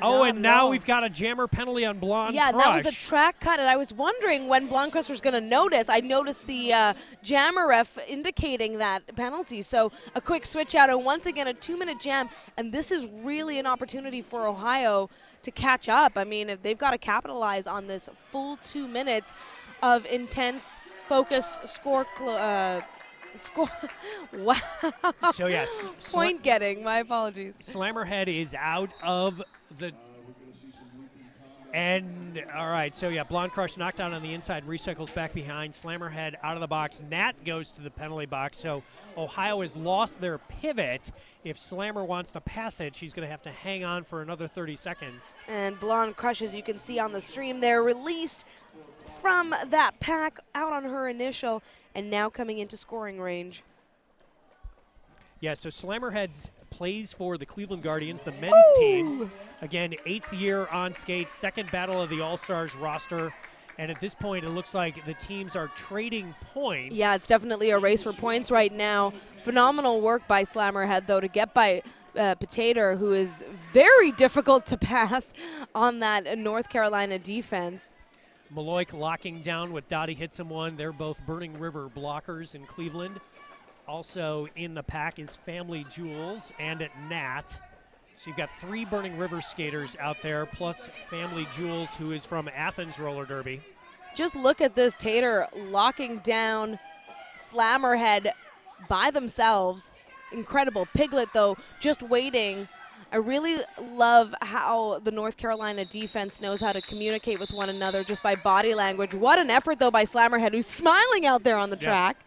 now we've got a jammer penalty on Blonde Yeah, Crush. that was a track cut, and I was wondering when Blonde Crush was going to notice. I noticed the jammer ref indicating that penalty. So a quick switch out, and once again a 2-minute jam, and this is really an opportunity for Ohio to catch up. I mean, if they've got to capitalize on this full 2 minutes of intense focus score. Wow. So yes, point getting. My apologies. Slammerhead is out of the. And all right, so yeah, Blonde Crush knocked out on the inside, recycles back behind. Slammerhead out of the box. Nat goes to the penalty box. So Ohio has lost their pivot. If Slammer wants to pass it, she's going to have to hang on for another 30 seconds. And Blonde Crush, as you can see on the stream, they're released from that pack out on her initial, and now coming into scoring range. Yeah, so Slammerhead plays for the Cleveland Guardians, the men's team. Again, 8th year on skates, second battle of the All-Stars roster. And at this point, it looks like the teams are trading points. Yeah, it's definitely a race for points right now. Phenomenal work by Slammerhead, though, to get by Potato, who is very difficult to pass on that North Carolina defense. Maloik locking down with Dottie hits him one. They're both Burning River blockers in Cleveland. Also in the pack is Family Jewels and at Nat. So you've got 3 Burning River skaters out there, plus Family Jewels, who is from Athens Roller Derby. Just look at this, Tater locking down Slammerhead by themselves. Incredible. Piglet, though, just waiting. I really love how the North Carolina defense knows how to communicate with one another just by body language. What an effort, though, by Slammerhead, who's smiling out there on the track.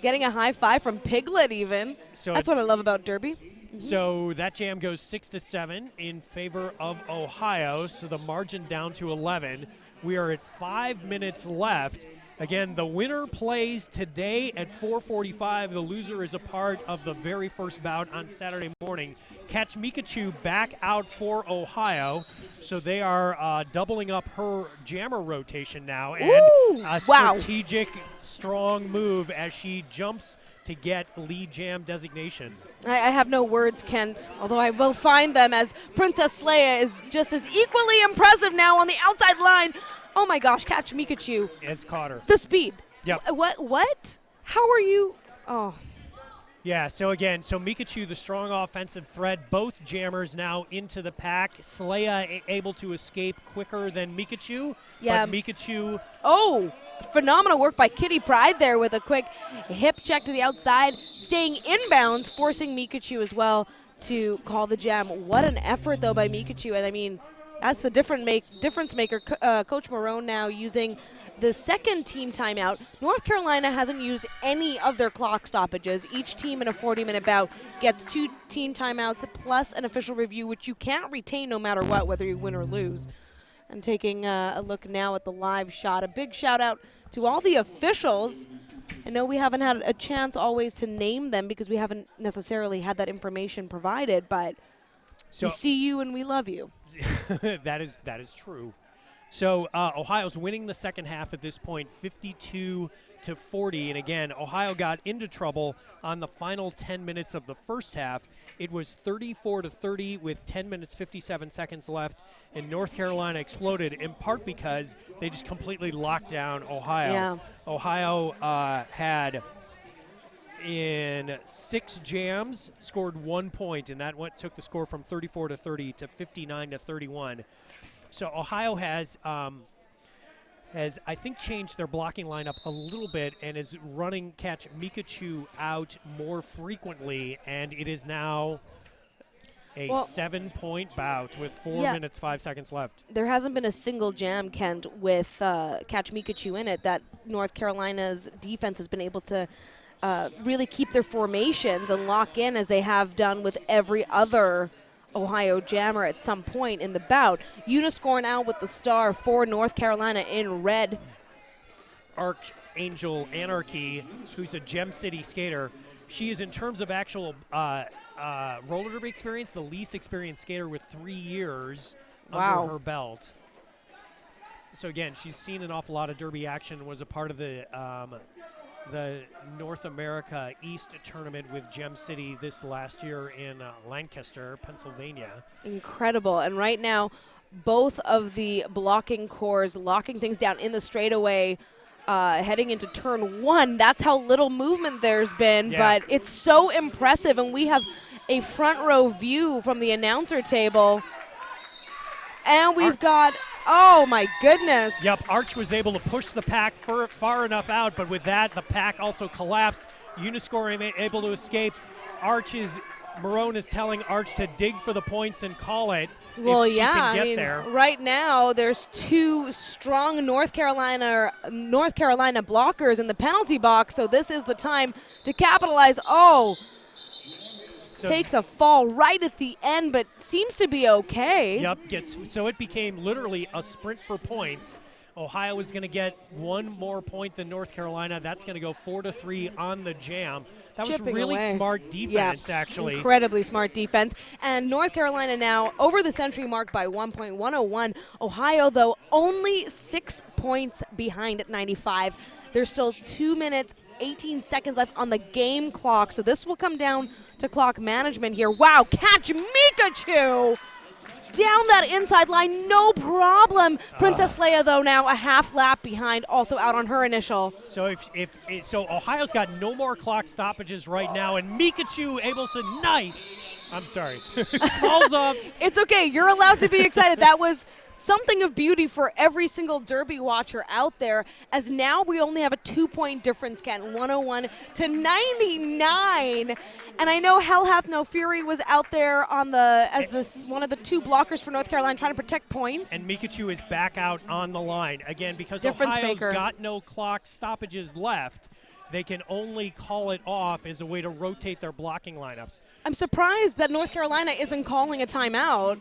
Getting a high five from Piglet, even. So that's what I love about Derby. So that jam goes 6-7 in favor of Ohio, so the margin down to 11. We are at 5 minutes left. Again, the winner plays today at 4:45. The loser is a part of the very first bout on Saturday morning. Catch Mikachu back out for Ohio, so they are doubling up her jammer rotation now. And a strategic, strong move as she jumps to get lead jam designation. I have no words, Kent, although I will find them, as Princess Leia is just as equally impressive now on the outside line. Oh my gosh, catch Mikachu. Has caught her. The speed. Yep. What? How are you? Oh. Yeah, so again, Mikachu, the strong offensive threat, both jammers now into the pack. Leia able to escape quicker than Mikachu. Yeah. But Mikachu. Oh, phenomenal work by Kitty Pryde there with a quick hip check to the outside, staying inbounds, forcing Mikachu as well to call the jam. What an effort, though, by Mikachu. And I mean, that's the difference maker. Coach Marone now using the second team timeout. North Carolina hasn't used any of their clock stoppages. Each team in a 40-minute bout gets 2 team timeouts plus an official review, which you can't retain no matter what, whether you win or lose. And taking a look now at the live shot, a big shout out to all the officials. I know we haven't had a chance always to name them because we haven't necessarily had that information provided, but we see you and we love you. That is true. So Ohio's winning the second half at this point, 52-40. And again, Ohio got into trouble on the final 10 minutes of the first half. It was 34-30 with 10 minutes, 57 seconds left. And North Carolina exploded in part because they just completely locked down Ohio. Yeah. Ohio had in 6 jams, scored 1 point, and that took the score from 34 to 30 to 59 to 31. So Ohio has I think changed their blocking lineup a little bit and is running catch Mikachu out more frequently, and it is now a 7-point bout with 4 minutes 5 seconds left. There hasn't been a single jam, Kent, with catch Mikachu in it that North Carolina's defense has been able to really keep their formations and lock in as they have done with every other Ohio jammer at some point in the bout. Uniscorn out with the star for North Carolina in red. Archangel Anarchy, who's a Gem City skater, she is, in terms of actual roller derby experience, the least experienced skater with 3 years under her belt. So again, she's seen an awful lot of derby action, was a part of the North America East tournament with Gem City this last year in Lancaster, Pennsylvania. Incredible. And right now, both of the blocking cores locking things down in the straightaway, heading into turn 1. That's how little movement there's been, but it's so impressive. And we have a front row view from the announcer table. And we've got, oh my goodness. Yep, Arch was able to push the pack far enough out, but with that, the pack also collapsed. Uniscore able to escape. Marone is telling Arch to dig for the points and call it. Well, if she can get there. Right now there's 2 strong North Carolina blockers in the penalty box, so this is the time to capitalize. Takes a fall right at the end, but seems to be okay. Yep, so it became literally a sprint for points. Ohio is going to get 1 more point than North Carolina. That's going to go 4-3 on the jam. That was really smart defense, actually. Incredibly smart defense. And North Carolina now over the century mark by 1.101. Ohio, though, only 6 points behind at 95. There's still 2 minutes 18 seconds left on the game clock, so this will come down to clock management here. Wow, catch Mikachu! Down that inside line, no problem. Princess Leia, though, now a half lap behind, also out on her initial. So so Ohio's got no more clock stoppages right now, and Mikachu able to I'm sorry. Calls off. It's okay. You're allowed to be excited. That was something of beauty for every single Derby watcher out there, as now we only have a 2-point difference, Ken, 101 to 99. And I know Hell Hath No Fury was out there on one of the 2 blockers for North Carolina trying to protect points. And Mikachu is back out on the line. Again, because Ohio's got no clock stoppages left, they can only call it off as a way to rotate their blocking lineups. I'm surprised that North Carolina isn't calling a timeout.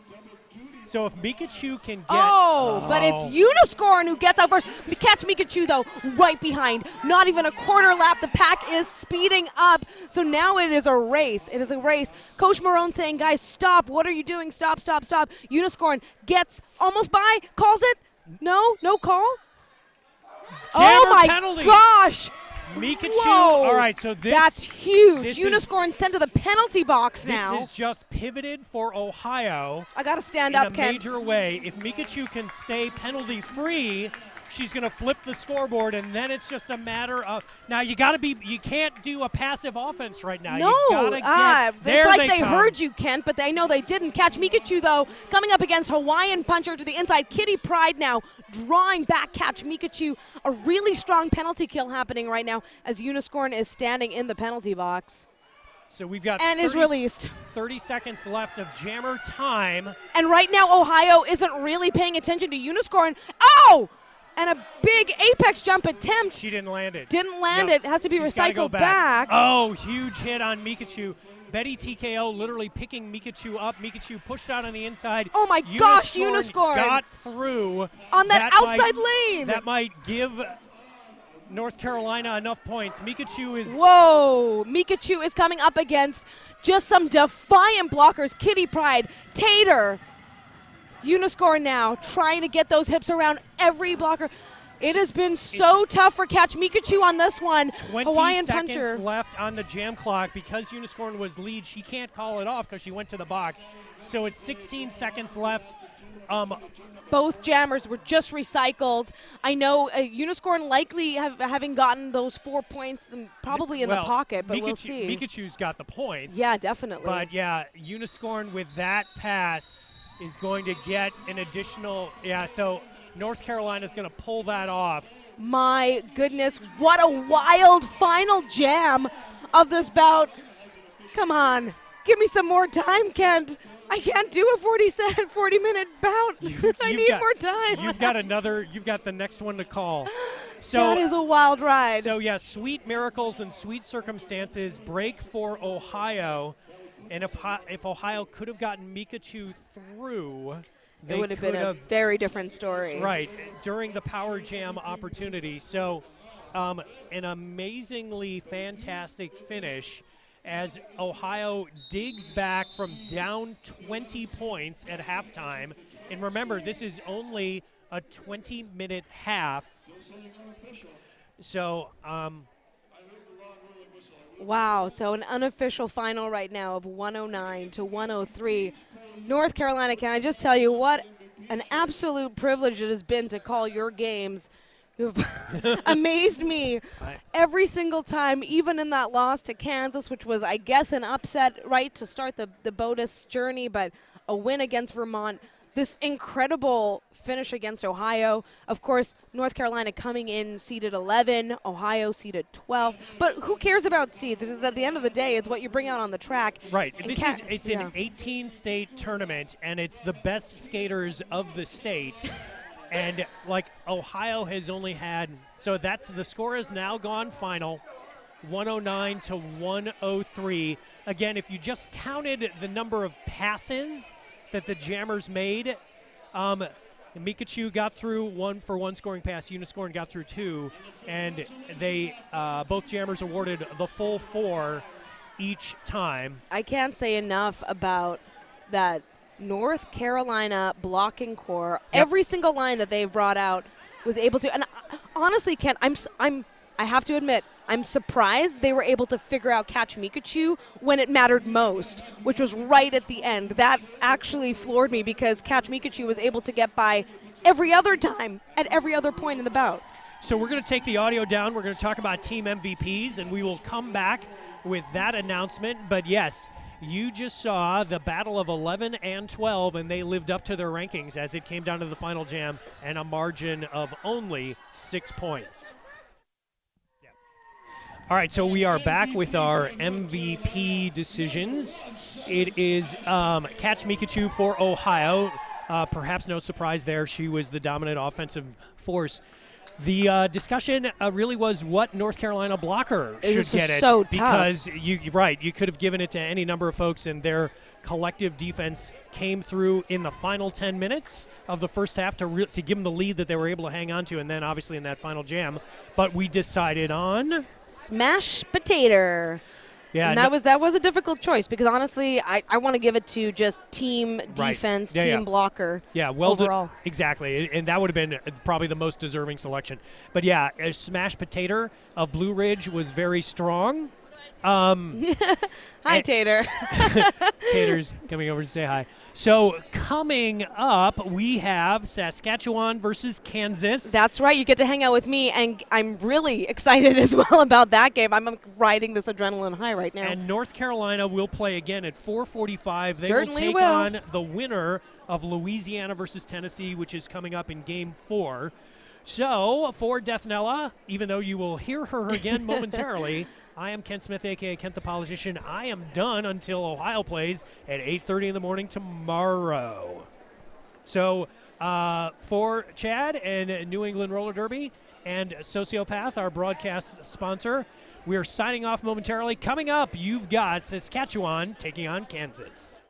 So if Mikachu can get... but it's Uniscorn who gets out first. Catch Mikachu, though, right behind. Not even a quarter lap. The pack is speeding up. So now it is a race. It is a race. Coach Marone saying, guys, stop. What are you doing? Stop, stop, stop. Uniscorn gets almost by. Calls it. No call. Jammer penalty. Gosh. Mikachu. Whoa. All right, so that's huge. Uniscorn sent to the penalty box now. This is just pivoted for Ohio. I got to stand up, Ken. In a major way. If Mikachu can stay penalty free, she's going to flip the scoreboard, and then it's just a matter of now. You can't do a passive offense right now. No, you gotta it's like they heard you, Kent, but they know they didn't. Catch Mikachu, though, coming up against Hawaiian Puncher to the inside. Kitty Pryde now drawing back. Catch Mikachu, a really strong penalty kill happening right now as Uniscorn is standing in the penalty box. So we've got is released. 30 seconds left of jammer time. And right now Ohio isn't really paying attention to Uniscorn. And a big apex jump attempt. She didn't land it. Didn't land it. Has to be recycled back. Huge hit on Mikachu. Betty TKO literally picking Mikachu up. Mikachu pushed out on the inside. Oh my gosh, Uniscorn got through. On that outside lane. That might give North Carolina enough points. Mikachu is... Whoa. Mikachu is coming up against just some defiant blockers. Kitty Pryde, Tater. Uniscorn now trying to get those hips around every blocker. It has been so tough for Catch Mikachu on this one. 20 Hawaiian seconds Puncher left on the jam clock. Because Uniscorn was lead, she can't call it off because she went to the box. So it's 16 seconds left. Both jammers were just recycled. I know Uniscorn likely having gotten those 4 points probably in the pocket, but we'll see. Mikachu's got the points. Yeah, definitely. But, yeah, Uniscorn with that pass is going to get an additional – yeah, so North Carolina's going to pull that off. My goodness, what a wild final jam of this bout. Come on, give me some more time, Kent. I can't do a 40-minute bout. I need more time. You've got the next one to call. So that is a wild ride. So, yeah, sweet miracles and sweet circumstances break for Ohio. And if Ohio could have gotten Mikachu through, it would have been a very different story. Right, during the power jam opportunity. So an amazingly fantastic finish as Ohio digs back from down 20 points at halftime. And remember, this is only a 20-minute half. So, wow, so an unofficial final right now of 109-103. North Carolina, can I just tell you what an absolute privilege it has been to call your games. You've amazed me every single time, even in that loss to Kansas, which was, I guess, an upset, right, to start the BOTAS journey, but a win against Vermont. This incredible finish against Ohio. Of course, North Carolina coming in seeded 11, Ohio seeded 12. But who cares about seeds? Because at the end of the day, it's what you bring out on the track. Right. It's an 18-state tournament, and it's the best skaters of the state. And, like, Ohio has only had – so the score is now gone final, 109-103. Again, if you just counted the number of passes that the jammers made, Mikachu got through 1-for-1 scoring pass. Uniscorn got through 2. And they both jammers awarded the full 4 each time. I can't say enough about that North Carolina blocking core. Yep. Every single line that they've brought out was able to. And honestly, Ken, I have to admit, I'm surprised they were able to figure out Catch Mikachu when it mattered most, which was right at the end. That actually floored me because Catch Mikachu was able to get by every other time at every other point in the bout. So we're going to take the audio down. We're going to talk about team MVPs, and we will come back with that announcement. But, yes, you just saw the battle of 11 and 12, and they lived up to their rankings as it came down to the final jam and a margin of only 6 points. Yeah. All right, so we are back with our MVP decisions. It is Catch Mikachu for Ohio. Perhaps no surprise there. She was the dominant offensive force. The discussion really was what North Carolina blocker should get it. So because you could have given it to any number of folks, and their collective defense came through in the final 10 minutes of the first half to give them the lead that they were able to hang on to, and then obviously in that final jam. But we decided on Smash Potato. Yeah, and that was a difficult choice because honestly, I want to give it to just team defense, team blocker. Yeah, well, overall. Exactly, and that would have been probably the most deserving selection. But yeah, a Smash Potato of Blue Ridge was very strong. Hi, Tater. Tater's coming over to say hi. So coming up, we have Saskatchewan versus Kansas. That's right. You get to hang out with me, and I'm really excited as well about that game. I'm riding this adrenaline high right now. And North Carolina will play again at 4:45. They Certainly will take on the winner of Louisiana versus Tennessee, which is coming up in Game 4. So for Deathnella, even though you will hear her again momentarily, I am Kent Smith, a.k.a. Kent the Politician. I am done until Ohio plays at 8:30 in the morning tomorrow. So for Chad and New England Roller Derby and Sociopath, our broadcast sponsor, we are signing off momentarily. Coming up, you've got Saskatchewan taking on Kansas.